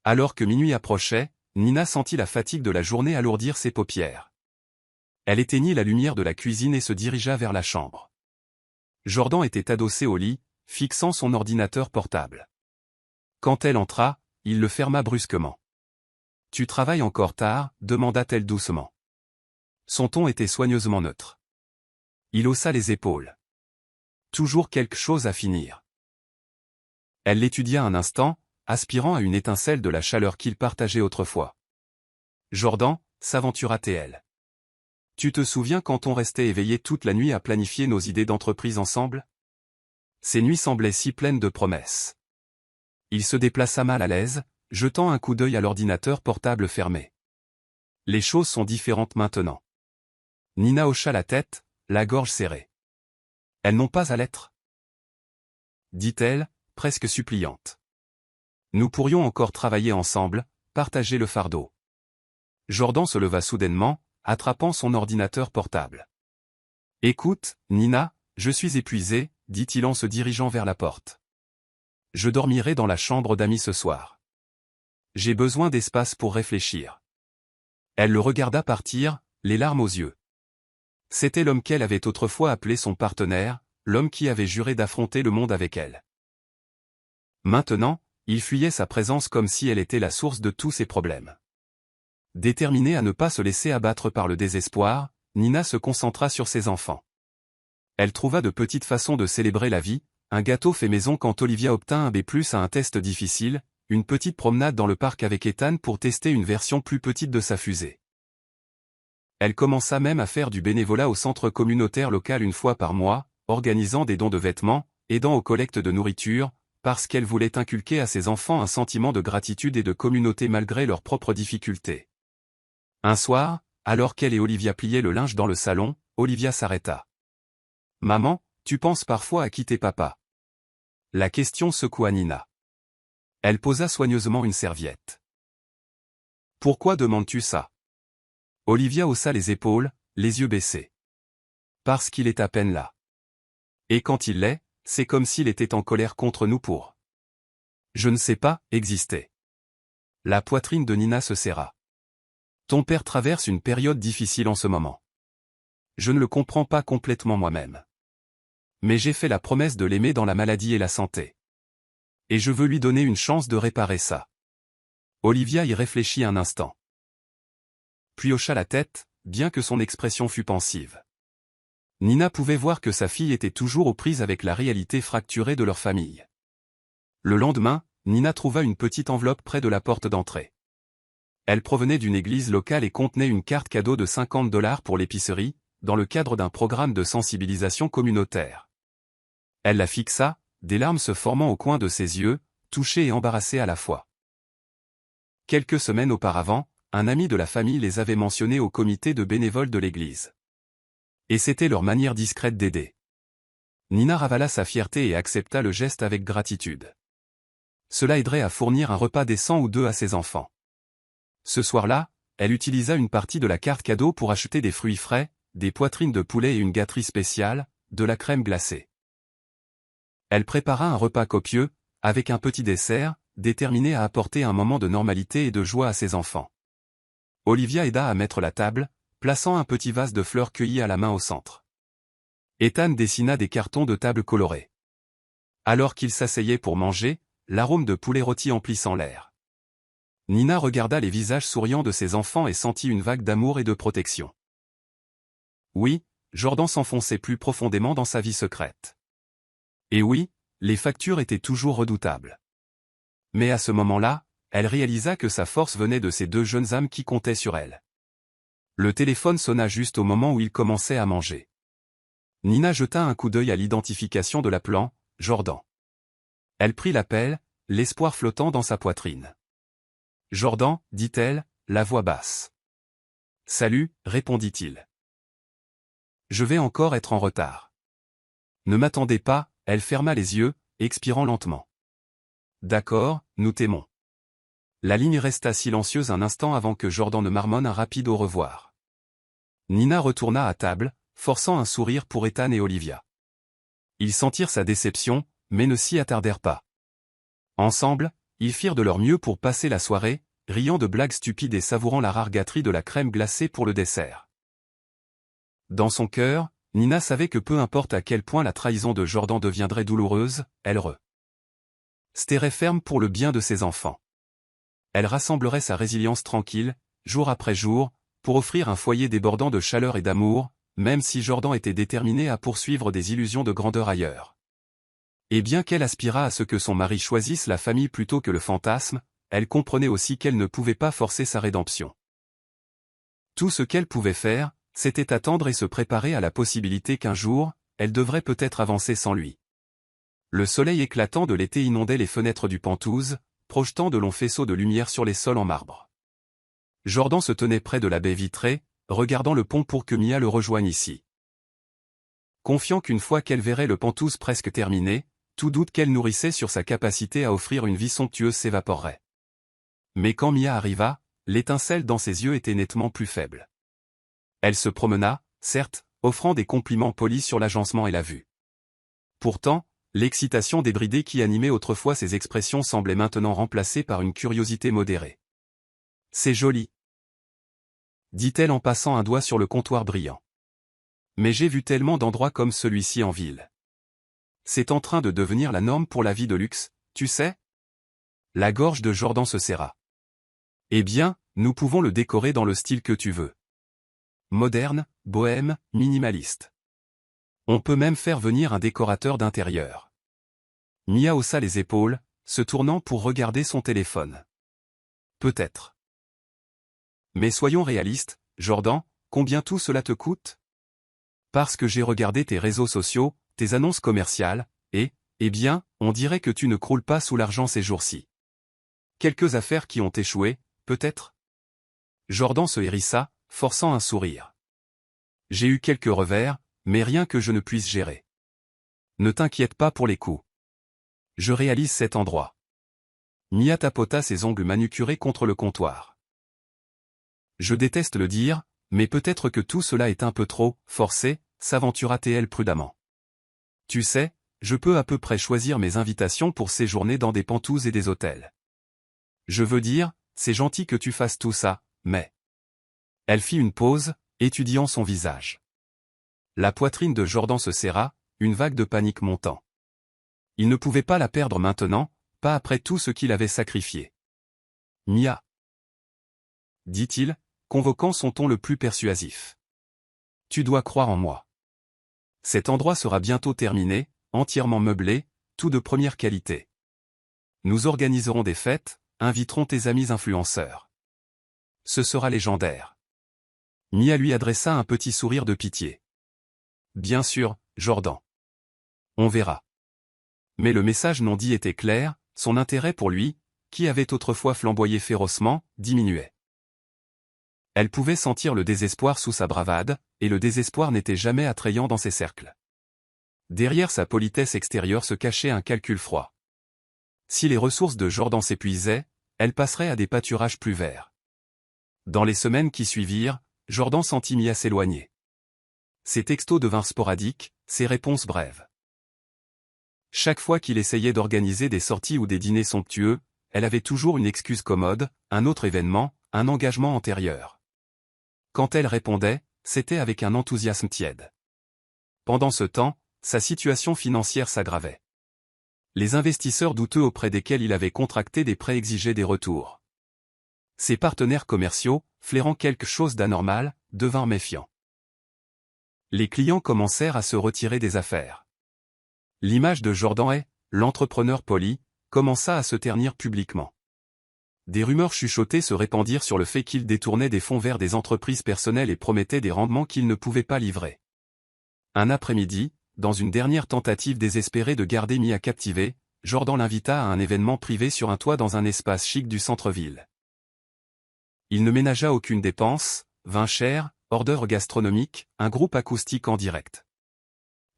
Alors que minuit approchait, Nina sentit la fatigue de la journée alourdir ses paupières. Elle éteignit la lumière de la cuisine et se dirigea vers la chambre. Jordan était adossé au lit, fixant son ordinateur portable. Quand elle entra, il le ferma brusquement. « Tu travailles encore tard ?» demanda-t-elle doucement. Son ton était soigneusement neutre. Il haussa les épaules. Toujours quelque chose à finir. Elle l'étudia un instant, aspirant à une étincelle de la chaleur qu'ils partageaient autrefois. Jordan, s'aventura-t-elle. Tu te souviens quand on restait éveillé toute la nuit à planifier nos idées d'entreprise ensemble? Ces nuits semblaient si pleines de promesses. Il se déplaça mal à l'aise, jetant un coup d'œil à l'ordinateur portable fermé. Les choses sont différentes maintenant. Nina hocha la tête, la gorge serrée. Elles n'ont pas à l'être, dit-elle, presque suppliante. Nous pourrions encore travailler ensemble, partager le fardeau. Jordan se leva soudainement, attrapant son ordinateur portable. Écoute, Nina, je suis épuisé, dit-il en se dirigeant vers la porte. Je dormirai dans la chambre d'amis ce soir. J'ai besoin d'espace pour réfléchir. Elle le regarda partir, les larmes aux yeux. C'était l'homme qu'elle avait autrefois appelé son partenaire, l'homme qui avait juré d'affronter le monde avec elle. Maintenant, il fuyait sa présence comme si elle était la source de tous ses problèmes. Déterminée à ne pas se laisser abattre par le désespoir, Nina se concentra sur ses enfants. Elle trouva de petites façons de célébrer la vie, un gâteau fait maison quand Olivia obtint un B+ à un test difficile, une petite promenade dans le parc avec Ethan pour tester une version plus petite de sa fusée. Elle commença même à faire du bénévolat au centre communautaire local une fois par mois, organisant des dons de vêtements, aidant aux collectes de nourriture, parce qu'elle voulait inculquer à ses enfants un sentiment de gratitude et de communauté malgré leurs propres difficultés. Un soir, alors qu'elle et Olivia pliaient le linge dans le salon, Olivia s'arrêta. « Maman, tu penses parfois à quitter papa ?» La question secoua Nina. Elle posa soigneusement une serviette. « Pourquoi demandes-tu ça ?» Olivia haussa les épaules, les yeux baissés. « Parce qu'il est à peine là. Et quand il l'est, c'est comme s'il était en colère contre nous pour. Je ne sais pas, exister. » La poitrine de Nina se serra. « Ton père traverse une période difficile en ce moment. Je ne le comprends pas complètement moi-même. Mais j'ai fait la promesse de l'aimer dans la maladie et la santé. Et je veux lui donner une chance de réparer ça. » Olivia y réfléchit un instant. Puis hocha la tête, bien que son expression fût pensive. Nina pouvait voir que sa fille était toujours aux prises avec la réalité fracturée de leur famille. Le lendemain, Nina trouva une petite enveloppe près de la porte d'entrée. Elle provenait d'une église locale et contenait une carte cadeau de $50 pour l'épicerie, dans le cadre d'un programme de sensibilisation communautaire. Elle la fixa, des larmes se formant au coin de ses yeux, touchée et embarrassée à la fois. Quelques semaines auparavant, un ami de la famille les avait mentionnés au comité de bénévoles de l'église. Et c'était leur manière discrète d'aider. Nina ravala sa fierté et accepta le geste avec gratitude. Cela aiderait à fournir un repas décent ou deux à ses enfants. Ce soir-là, elle utilisa une partie de la carte cadeau pour acheter des fruits frais, des poitrines de poulet et une gâterie spéciale, de la crème glacée. Elle prépara un repas copieux, avec un petit dessert, déterminée à apporter un moment de normalité et de joie à ses enfants. Olivia aida à mettre la table, plaçant un petit vase de fleurs cueillies à la main au centre. Ethan dessina des cartons de table colorés. Alors qu'il s'asseyait pour manger, l'arôme de poulet rôti emplissant l'air. Nina regarda les visages souriants de ses enfants et sentit une vague d'amour et de protection. Oui, Jordan s'enfonçait plus profondément dans sa vie secrète. Et oui, les factures étaient toujours redoutables. Mais à ce moment-là, elle réalisa que sa force venait de ces deux jeunes âmes qui comptaient sur elle. Le téléphone sonna juste au moment où il commençait à manger. Nina jeta un coup d'œil à l'identification de l'appelant, Jordan. Elle prit l'appel, l'espoir flottant dans sa poitrine. « Jordan, dit-elle, la voix basse. »« Salut, répondit-il. Je vais encore être en retard. »« Ne m'attendez pas, » elle ferma les yeux, expirant lentement. « D'accord, nous t'aimons. » La ligne resta silencieuse un instant avant que Jordan ne marmonne un rapide au revoir. Nina retourna à table, forçant un sourire pour Ethan et Olivia. Ils sentirent sa déception, mais ne s'y attardèrent pas. Ensemble, ils firent de leur mieux pour passer la soirée, riant de blagues stupides et savourant la rare gâterie de la crème glacée pour le dessert. Dans son cœur, Nina savait que peu importe à quel point la trahison de Jordan deviendrait douloureuse, elle resterait ferme pour le bien de ses enfants. Elle rassemblerait sa résilience tranquille, jour après jour, pour offrir un foyer débordant de chaleur et d'amour, même si Jordan était déterminé à poursuivre des illusions de grandeur ailleurs. Et bien qu'elle aspirât à ce que son mari choisisse la famille plutôt que le fantasme, elle comprenait aussi qu'elle ne pouvait pas forcer sa rédemption. Tout ce qu'elle pouvait faire, c'était attendre et se préparer à la possibilité qu'un jour, elle devrait peut-être avancer sans lui. Le soleil éclatant de l'été inondait les fenêtres du Penthouse, projetant de longs faisceaux de lumière sur les sols en marbre. Jordan se tenait près de la baie vitrée, regardant le pont pour que Mia le rejoigne ici. Confiant qu'une fois qu'elle verrait le Penthouse presque terminé, tout doute qu'elle nourrissait sur sa capacité à offrir une vie somptueuse s'évaporerait. Mais quand Mia arriva, l'étincelle dans ses yeux était nettement plus faible. Elle se promena, certes, offrant des compliments polis sur l'agencement et la vue. Pourtant, l'excitation débridée qui animait autrefois ses expressions semblait maintenant remplacée par une curiosité modérée. « C'est joli, » dit-elle en passant un doigt sur le comptoir brillant. « Mais j'ai vu tellement d'endroits comme celui-ci en ville. C'est en train de devenir la norme pour la vie de luxe, tu sais ?» La gorge de Jordan se serra. « Eh bien, nous pouvons le décorer dans le style que tu veux. Moderne, bohème, minimaliste. On peut même faire venir un décorateur d'intérieur. » Mia haussa les épaules, se tournant pour regarder son téléphone. Peut-être. Mais soyons réalistes, Jordan, combien tout cela te coûte? Parce que j'ai regardé tes réseaux sociaux, tes annonces commerciales, et, eh bien, on dirait que tu ne croules pas sous l'argent ces jours-ci. Quelques affaires qui ont échoué, peut-être? Jordan se hérissa, forçant un sourire. J'ai eu quelques revers, mais rien que je ne puisse gérer. Ne t'inquiète pas pour les coups. Je réalise cet endroit. Mia tapota ses ongles manucurés contre le comptoir. Je déteste le dire, mais peut-être que tout cela est un peu trop forcé, s'aventura-t-elle prudemment. Tu sais, je peux à peu près choisir mes invitations pour séjourner dans des pantous et des hôtels. Je veux dire, c'est gentil que tu fasses tout ça, mais... Elle fit une pause, étudiant son visage. La poitrine de Jordan se serra, une vague de panique montant. Il ne pouvait pas la perdre maintenant, pas après tout ce qu'il avait sacrifié. Mia, dit-il, convoquant son ton le plus persuasif. Tu dois croire en moi. Cet endroit sera bientôt terminé, entièrement meublé, tout de première qualité. Nous organiserons des fêtes, inviterons tes amis influenceurs. Ce sera légendaire. Mia lui adressa un petit sourire de pitié. Bien sûr, Jordan. On verra. Mais le message non dit était clair, son intérêt pour lui, qui avait autrefois flamboyé férocement, diminuait. Elle pouvait sentir le désespoir sous sa bravade, et le désespoir n'était jamais attrayant dans ses cercles. Derrière sa politesse extérieure se cachait un calcul froid. Si les ressources de Jordan s'épuisaient, elle passerait à des pâturages plus verts. Dans les semaines qui suivirent, Jordan sentit Mia s'éloigner. Ses textos devinrent sporadiques, ses réponses brèves. Chaque fois qu'il essayait d'organiser des sorties ou des dîners somptueux, elle avait toujours une excuse commode, un autre événement, un engagement antérieur. Quand elle répondait, c'était avec un enthousiasme tiède. Pendant ce temps, sa situation financière s'aggravait. Les investisseurs douteux auprès desquels il avait contracté des prêts exigeaient des retours. Ses partenaires commerciaux, flairant quelque chose d'anormal, devinrent méfiants. Les clients commencèrent à se retirer des affaires. L'image de Jordan et, l'entrepreneur poli, commença à se ternir publiquement. Des rumeurs chuchotées se répandirent sur le fait qu'il détournait des fonds vers des entreprises personnelles et promettait des rendements qu'il ne pouvait pas livrer. Un après-midi, dans une dernière tentative désespérée de garder Mia captivée, Jordan l'invita à un événement privé sur un toit dans un espace chic du centre-ville. Il ne ménagea aucune dépense, vin cher, hors-d'œuvre gastronomique, un groupe acoustique en direct.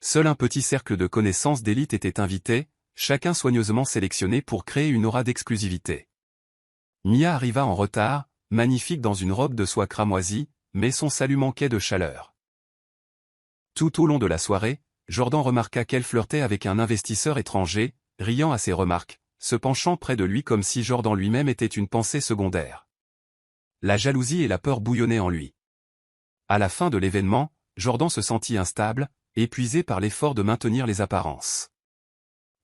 Seul un petit cercle de connaissances d'élite était invité, chacun soigneusement sélectionné pour créer une aura d'exclusivité. Mia arriva en retard, magnifique dans une robe de soie cramoisie, mais son salut manquait de chaleur. Tout au long de la soirée, Jordan remarqua qu'elle flirtait avec un investisseur étranger, riant à ses remarques, se penchant près de lui comme si Jordan lui-même était une pensée secondaire. La jalousie et la peur bouillonnaient en lui. À la fin de l'événement, Jordan se sentit instable, épuisé par l'effort de maintenir les apparences.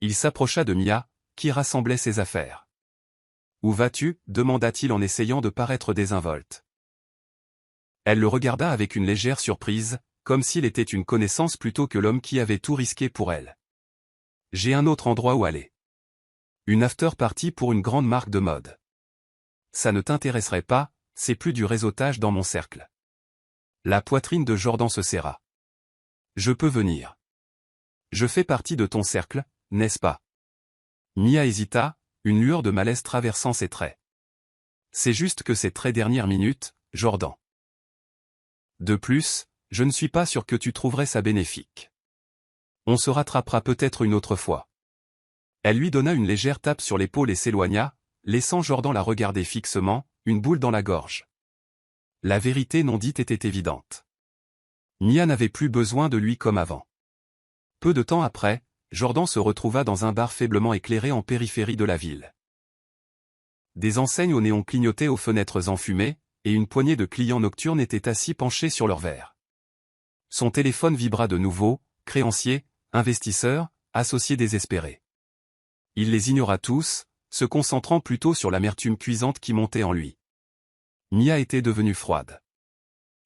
Il s'approcha de Mia, qui rassemblait ses affaires. « Où vas-tu » demanda-t-il en essayant de paraître désinvolte. Elle le regarda avec une légère surprise, comme s'il était une connaissance plutôt que l'homme qui avait tout risqué pour elle. « J'ai un autre endroit où aller. Une after-party pour une grande marque de mode. Ça ne t'intéresserait pas, c'est plus du réseautage dans mon cercle. » La poitrine de Jordan se serra. « Je peux venir. Je fais partie de ton cercle, n'est-ce pas ?» Mia hésita, une lueur de malaise traversant ses traits. « C'est juste que ces très dernières minutes, Jordan. De plus, je ne suis pas sûr que tu trouverais ça bénéfique. On se rattrapera peut-être une autre fois. » Elle lui donna une légère tape sur l'épaule et s'éloigna, laissant Jordan la regarder fixement, une boule dans la gorge. La vérité non dite était évidente. Mia n'avait plus besoin de lui comme avant. Peu de temps après, Jordan se retrouva dans un bar faiblement éclairé en périphérie de la ville. Des enseignes au néon clignotaient aux fenêtres enfumées, et une poignée de clients nocturnes étaient assis penchés sur leurs verres. Son téléphone vibra de nouveau, créanciers, investisseurs, associés désespérés. Il les ignora tous, se concentrant plutôt sur l'amertume cuisante qui montait en lui. Mia était devenue froide.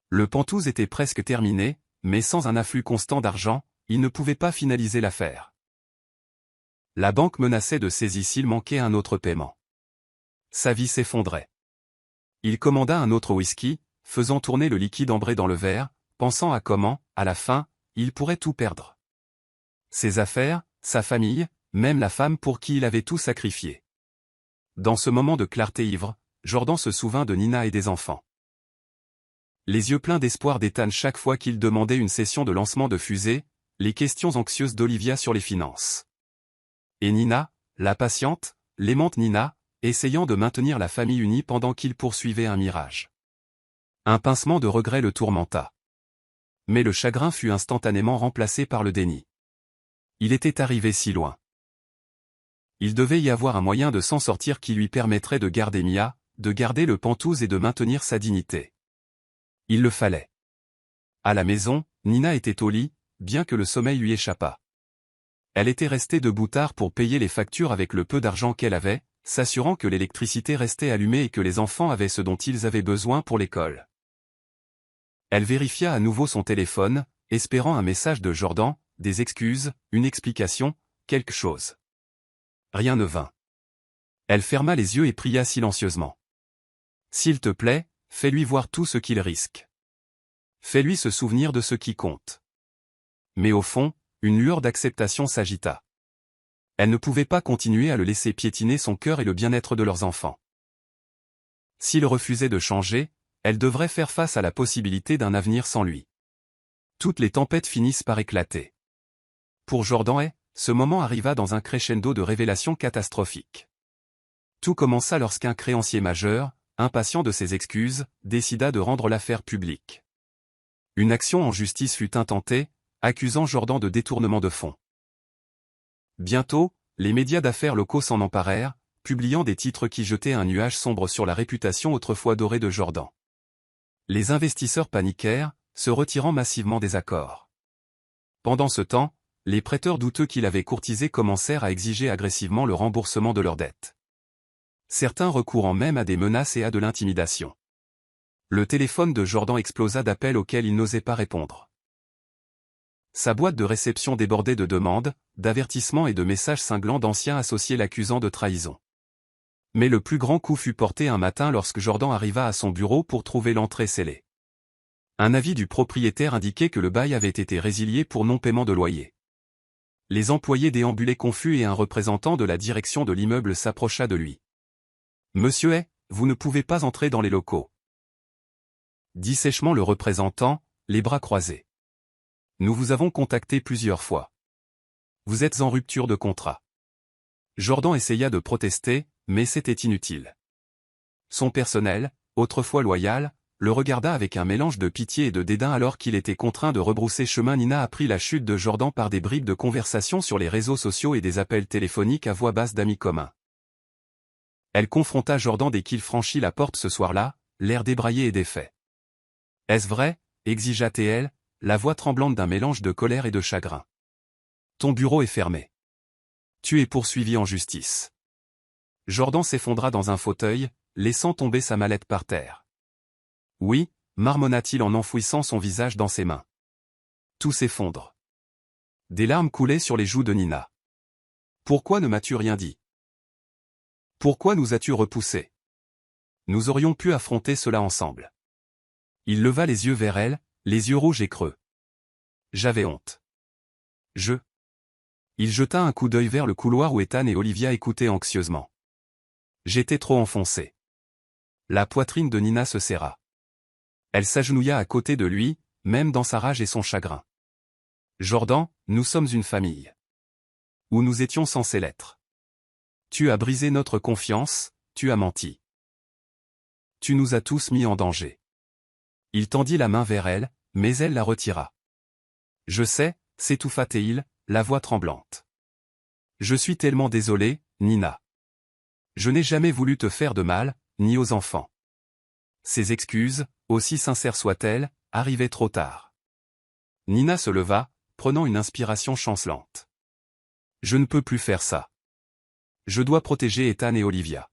Le pantouse était presque terminé, mais sans un afflux constant d'argent, il ne pouvait pas finaliser l'affaire. La banque menaçait de saisie s'il manquait un autre paiement. Sa vie s'effondrait. Il commanda un autre whisky, faisant tourner le liquide ambré dans le verre, pensant à comment, à la fin, il pourrait tout perdre. Ses affaires, sa famille, même la femme pour qui il avait tout sacrifié. Dans ce moment de clarté ivre, Jordan se souvint de Nina et des enfants. Les yeux pleins d'espoir d'Ethan chaque fois qu'il demandait une session de lancement de fusée, les questions anxieuses d'Olivia sur les finances. Et Nina, la patiente, l'aimante Nina, essayant de maintenir la famille unie pendant qu'il poursuivait un mirage. Un pincement de regret le tourmenta. Mais le chagrin fut instantanément remplacé par le déni. Il était arrivé si loin. Il devait y avoir un moyen de s'en sortir qui lui permettrait de garder Mia, de garder le Penthouse et de maintenir sa dignité. Il le fallait. À la maison, Nina était au lit, bien que le sommeil lui échappât. Elle était restée debout tard pour payer les factures avec le peu d'argent qu'elle avait, s'assurant que l'électricité restait allumée et que les enfants avaient ce dont ils avaient besoin pour l'école. Elle vérifia à nouveau son téléphone, espérant un message de Jordan, des excuses, une explication, quelque chose. Rien ne vint. Elle ferma les yeux et pria silencieusement. S'il te plaît, fais-lui voir tout ce qu'il risque. Fais-lui se souvenir de ce qui compte. Mais au fond, une lueur d'acceptation s'agita. Elle ne pouvait pas continuer à le laisser piétiner son cœur et le bien-être de leurs enfants. S'il refusait de changer, elle devrait faire face à la possibilité d'un avenir sans lui. Toutes les tempêtes finissent par éclater. Pour Jordan, ce moment arriva dans un crescendo de révélations catastrophiques. Tout commença lorsqu'un créancier majeur, impatient de ses excuses, décida de rendre l'affaire publique. Une action en justice fut intentée, accusant Jordan de détournement de fonds. Bientôt, les médias d'affaires locaux s'en emparèrent, publiant des titres qui jetaient un nuage sombre sur la réputation autrefois dorée de Jordan. Les investisseurs paniquèrent, se retirant massivement des accords. Pendant ce temps, les prêteurs douteux qu'il avait courtisés commencèrent à exiger agressivement le remboursement de leurs dettes. Certains recourant même à des menaces et à de l'intimidation. Le téléphone de Jordan explosa d'appels auxquels il n'osait pas répondre. Sa boîte de réception débordait de demandes, d'avertissements et de messages cinglants d'anciens associés l'accusant de trahison. Mais le plus grand coup fut porté un matin lorsque Jordan arriva à son bureau pour trouver l'entrée scellée. Un avis du propriétaire indiquait que le bail avait été résilié pour non-paiement de loyer. Les employés déambulaient confus et un représentant de la direction de l'immeuble s'approcha de lui. « Monsieur vous ne pouvez pas entrer dans les locaux. » Dit sèchement le représentant, les bras croisés. « Nous vous avons contacté plusieurs fois. Vous êtes en rupture de contrat. » Jordan essaya de protester, mais c'était inutile. Son personnel, autrefois loyal, le regarda avec un mélange de pitié et de dédain alors qu'il était contraint de rebrousser chemin. Nina apprit la chute de Jordan par des bribes de conversation sur les réseaux sociaux et des appels téléphoniques à voix basse d'amis communs. Elle confronta Jordan dès qu'il franchit la porte ce soir-là, l'air débraillé et défait. « Est-ce vrai ?» exigea-t-elle, la voix tremblante d'un mélange de colère et de chagrin. « Ton bureau est fermé. Tu es poursuivi en justice. » Jordan s'effondra dans un fauteuil, laissant tomber sa mallette par terre. « Oui » marmonna-t-il en enfouissant son visage dans ses mains. Tout s'effondre. Des larmes coulaient sur les joues de Nina. « Pourquoi ne m'as-tu rien dit ? Pourquoi nous as-tu repoussés ? Nous aurions pu affronter cela ensemble. » Il leva les yeux vers elle, les yeux rouges et creux. « J'avais honte. Il jeta un coup d'œil vers le couloir où Ethan et Olivia écoutaient anxieusement. J'étais trop enfoncé. La poitrine de Nina se serra. Elle s'agenouilla à côté de lui, même dans sa rage et son chagrin. Jordan, nous sommes une famille. Où nous étions censés l'être. Tu as brisé notre confiance, tu as menti. Tu nous as tous mis en danger. Il tendit la main vers elle, mais elle la retira. Je sais, s'étouffa-t-il, la voix tremblante. Je suis tellement désolé, Nina. Je n'ai jamais voulu te faire de mal, ni aux enfants. Ces excuses, aussi sincères soient-elles, arrivaient trop tard. Nina se leva, prenant une inspiration chancelante. Je ne peux plus faire ça. Je dois protéger Ethan et Olivia.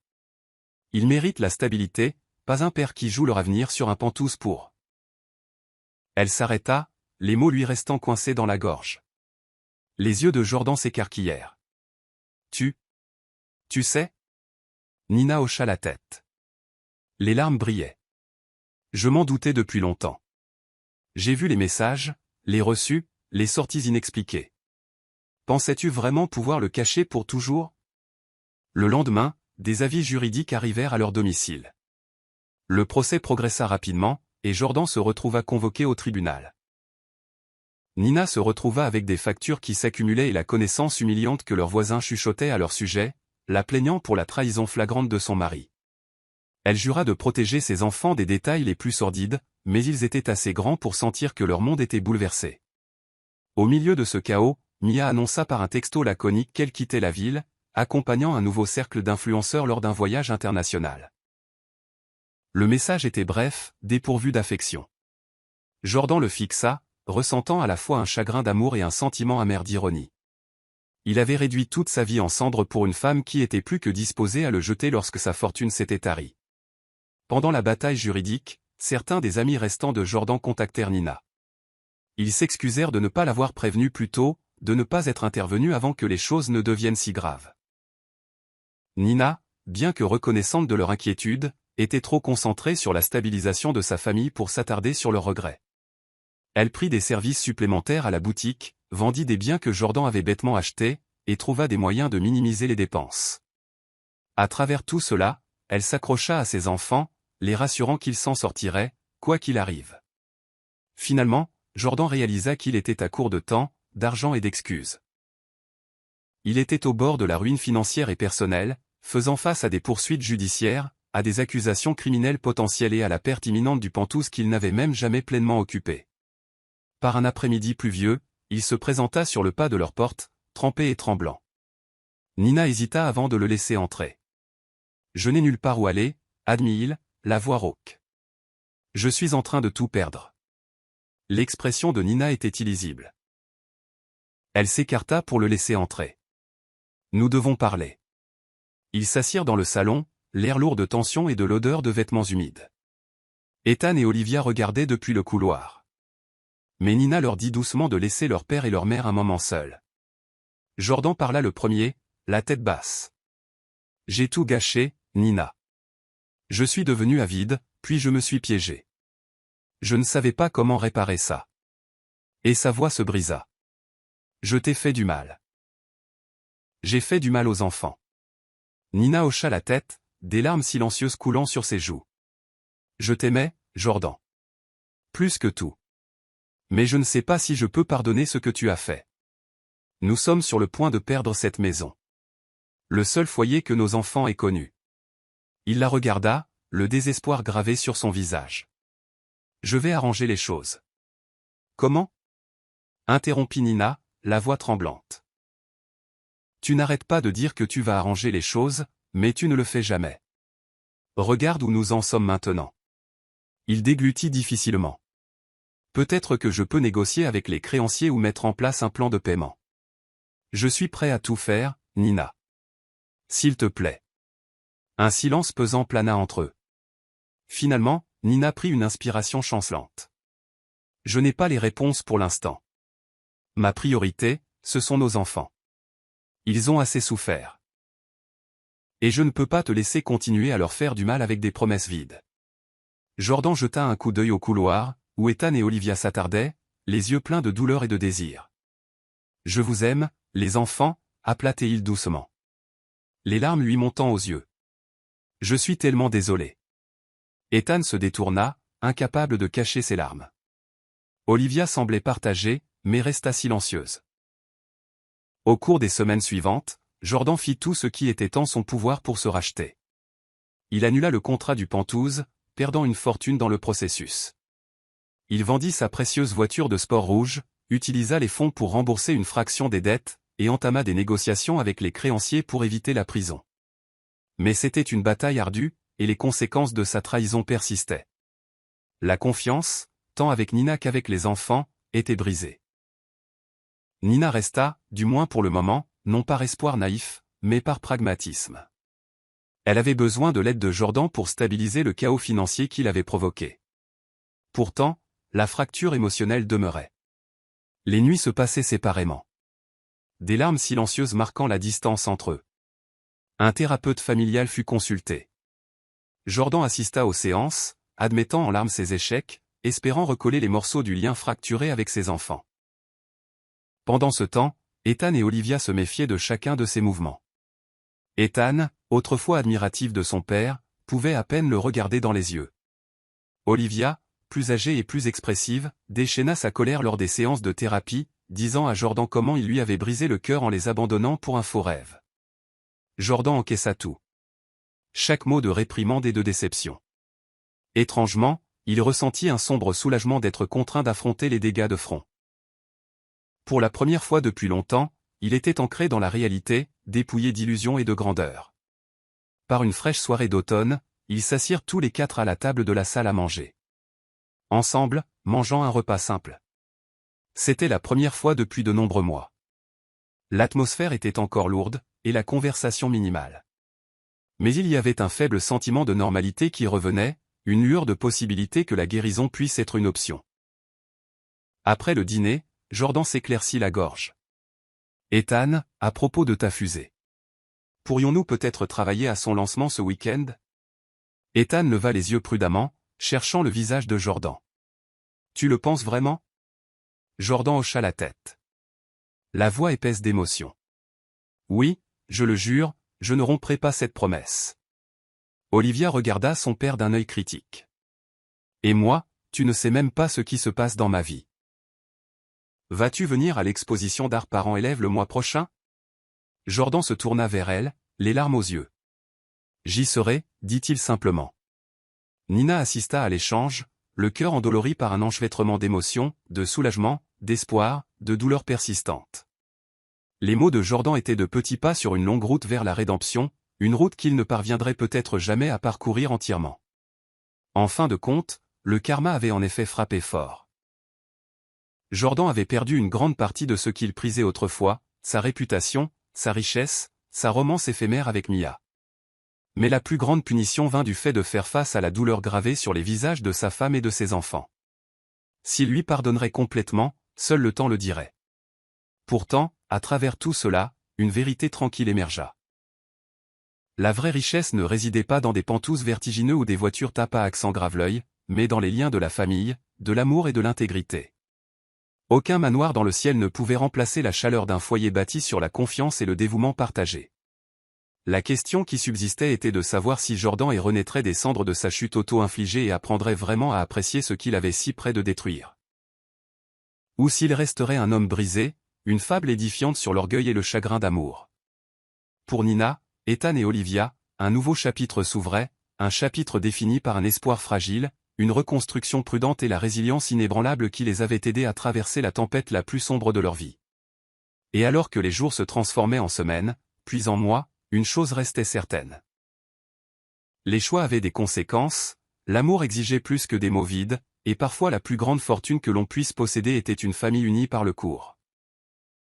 Ils méritent la stabilité, pas un père qui joue leur avenir sur un Penthouse pour. Elle s'arrêta, les mots lui restant coincés dans la gorge. Les yeux de Jordan s'écarquillèrent. Tu sais? Nina hocha la tête. Les larmes brillaient. Je m'en doutais depuis longtemps. J'ai vu les messages, les reçus, les sorties inexpliquées. Pensais-tu vraiment pouvoir le cacher pour toujours? Le lendemain, des avis juridiques arrivèrent à leur domicile. Le procès progressa rapidement, et Jordan se retrouva convoqué au tribunal. Nina se retrouva avec des factures qui s'accumulaient et la connaissance humiliante que leurs voisins chuchotaient à leur sujet, la plaignant pour la trahison flagrante de son mari. Elle jura de protéger ses enfants des détails les plus sordides, mais ils étaient assez grands pour sentir que leur monde était bouleversé. Au milieu de ce chaos, Mia annonça par un texto laconique qu'elle quittait la ville, accompagnant un nouveau cercle d'influenceurs lors d'un voyage international. Le message était bref, dépourvu d'affection. Jordan le fixa, ressentant à la fois un chagrin d'amour et un sentiment amer d'ironie. Il avait réduit toute sa vie en cendres pour une femme qui était plus que disposée à le jeter lorsque sa fortune s'était tarie. Pendant la bataille juridique, certains des amis restants de Jordan contactèrent Nina. Ils s'excusèrent de ne pas l'avoir prévenue plus tôt, de ne pas être intervenus avant que les choses ne deviennent si graves. Nina, bien que reconnaissante de leur inquiétude, était trop concentrée sur la stabilisation de sa famille pour s'attarder sur leurs regrets. Elle prit des services supplémentaires à la boutique, vendit des biens que Jordan avait bêtement achetés, et trouva des moyens de minimiser les dépenses. À travers tout cela, elle s'accrocha à ses enfants, les rassurant qu'ils s'en sortiraient, quoi qu'il arrive. Finalement, Jordan réalisa qu'il était à court de temps, d'argent et d'excuses. Il était au bord de la ruine financière et personnelle, faisant face à des poursuites judiciaires, à des accusations criminelles potentielles et à la perte imminente du Pentouse qu'il n'avait même jamais pleinement occupé. Par un après-midi pluvieux, il se présenta sur le pas de leur porte, trempé et tremblant. Nina hésita avant de le laisser entrer. « Je n'ai nulle part où aller, » admit-il, la voix rauque. « Je suis en train de tout perdre. » L'expression de Nina était illisible. Elle s'écarta pour le laisser entrer. « Nous devons parler. » Ils s'assirent dans le salon, l'air lourd de tension et de l'odeur de vêtements humides. Ethan et Olivia regardaient depuis le couloir. Mais Nina leur dit doucement de laisser leur père et leur mère un moment seuls. Jordan parla le premier, la tête basse. « J'ai tout gâché, Nina. Je suis devenu avide, puis je me suis piégé. Je ne savais pas comment réparer ça. » Et sa voix se brisa. « Je t'ai fait du mal. J'ai fait du mal aux enfants. » Nina hocha la tête, des larmes silencieuses coulant sur ses joues. « Je t'aimais, Jordan. Plus que tout. Mais je ne sais pas si je peux pardonner ce que tu as fait. Nous sommes sur le point de perdre cette maison. Le seul foyer que nos enfants aient connu. » Il la regarda, le désespoir gravé sur son visage. « Je vais arranger les choses. »« Comment ?» interrompit Nina, la voix tremblante. « Tu n'arrêtes pas de dire que tu vas arranger les choses, mais tu ne le fais jamais. Regarde où nous en sommes maintenant. » Il déglutit difficilement. « Peut-être que je peux négocier avec les créanciers ou mettre en place un plan de paiement. Je suis prêt à tout faire, Nina. S'il te plaît. » Un silence pesant plana entre eux. Finalement, Nina prit une inspiration chancelante. « Je n'ai pas les réponses pour l'instant. Ma priorité, ce sont nos enfants. Ils ont assez souffert. Et je ne peux pas te laisser continuer à leur faire du mal avec des promesses vides. » Jordan jeta un coup d'œil au couloir, où Ethan et Olivia s'attardaient, les yeux pleins de douleur et de désir. « Je vous aime, les enfants, » appela-t-il doucement. Les larmes lui montant aux yeux. « Je suis tellement désolé. » Ethan se détourna, incapable de cacher ses larmes. Olivia semblait partagée, mais resta silencieuse. Au cours des semaines suivantes, Jordan fit tout ce qui était en son pouvoir pour se racheter. Il annula le contrat du Pentouse, perdant une fortune dans le processus. Il vendit sa précieuse voiture de sport rouge, utilisa les fonds pour rembourser une fraction des dettes, et entama des négociations avec les créanciers pour éviter la prison. Mais c'était une bataille ardue, et les conséquences de sa trahison persistaient. La confiance, tant avec Nina qu'avec les enfants, était brisée. Nina resta, du moins pour le moment, non par espoir naïf, mais par pragmatisme. Elle avait besoin de l'aide de Jordan pour stabiliser le chaos financier qu'il avait provoqué. Pourtant, la fracture émotionnelle demeurait. Les nuits se passaient séparément. des larmes silencieuses marquant la distance entre eux. Un thérapeute familial fut consulté. Jordan assista aux séances, admettant en larmes ses échecs, espérant recoller les morceaux du lien fracturé avec ses enfants. Pendant ce temps, Ethan et Olivia se méfiaient de chacun de ses mouvements. Ethan, autrefois admiratif de son père, pouvait à peine le regarder dans les yeux. Olivia, plus âgée et plus expressive, déchaîna sa colère lors des séances de thérapie, disant à Jordan comment il lui avait brisé le cœur en les abandonnant pour un faux rêve. Jordan encaissa tout. Chaque mot de réprimande et de déception. Étrangement, il ressentit un sombre soulagement d'être contraint d'affronter les dégâts de front. Pour la première fois depuis longtemps, il était ancré dans la réalité, dépouillé d'illusions et de grandeur. Par une fraîche soirée d'automne, ils s'assirent tous les quatre à la table de la salle à manger. Ensemble, mangeant un repas simple. C'était la première fois depuis de nombreux mois. L'atmosphère était encore lourde, et la conversation minimale. Mais il y avait un faible sentiment de normalité qui revenait, une lueur de possibilité que la guérison puisse être une option. Après le dîner, Jordan s'éclaircit la gorge. Ethan, à propos de ta fusée. Pourrions-nous peut-être travailler à son lancement ce week-end? Ethan leva les yeux prudemment, cherchant le visage de Jordan. Tu le penses vraiment? Jordan hocha la tête. La voix épaisse d'émotion. Oui, je le jure, je ne romprai pas cette promesse. Olivia regarda son père d'un œil critique. Et moi, tu ne sais même pas ce qui se passe dans ma vie. Vas-tu venir à l'exposition d'art parents-élèves le mois prochain? Jordan se tourna vers elle, les larmes aux yeux. J'y serai, dit-il simplement. Nina assista à l'échange, le cœur endolori par un enchevêtrement d'émotions, de soulagement, d'espoir, de douleur persistante. Les mots de Jordan étaient de petits pas sur une longue route vers la rédemption, une route qu'il ne parviendrait peut-être jamais à parcourir entièrement. En fin de compte, le karma avait en effet frappé fort. Jordan avait perdu une grande partie de ce qu'il prisait autrefois, sa réputation, sa richesse, sa romance éphémère avec Mia. Mais la plus grande punition vint du fait de faire face à la douleur gravée sur les visages de sa femme et de ses enfants. S'il lui pardonnerait complètement, seul le temps le dirait. Pourtant, à travers tout cela, une vérité tranquille émergea. La vraie richesse ne résidait pas dans des pantous vertigineux ou des voitures tape à accent grave-l'œil, mais dans les liens de la famille, de l'amour et de l'intégrité. Aucun manoir dans le ciel ne pouvait remplacer la chaleur d'un foyer bâti sur la confiance et le dévouement partagé. La question qui subsistait était de savoir si Jordan renaîtrait des cendres de sa chute auto-infligée et apprendrait vraiment à apprécier ce qu'il avait si près de détruire. Ou s'il resterait un homme brisé, une fable édifiante sur l'orgueil et le chagrin d'amour. Pour Nina, Ethan et Olivia, un nouveau chapitre s'ouvrait, un chapitre défini par un espoir fragile, une reconstruction prudente et la résilience inébranlable qui les avait aidés à traverser la tempête la plus sombre de leur vie. Et alors que les jours se transformaient en semaines, puis en mois, une chose restait certaine. Les choix avaient des conséquences, l'amour exigeait plus que des mots vides, et parfois la plus grande fortune que l'on puisse posséder était une famille unie par le court.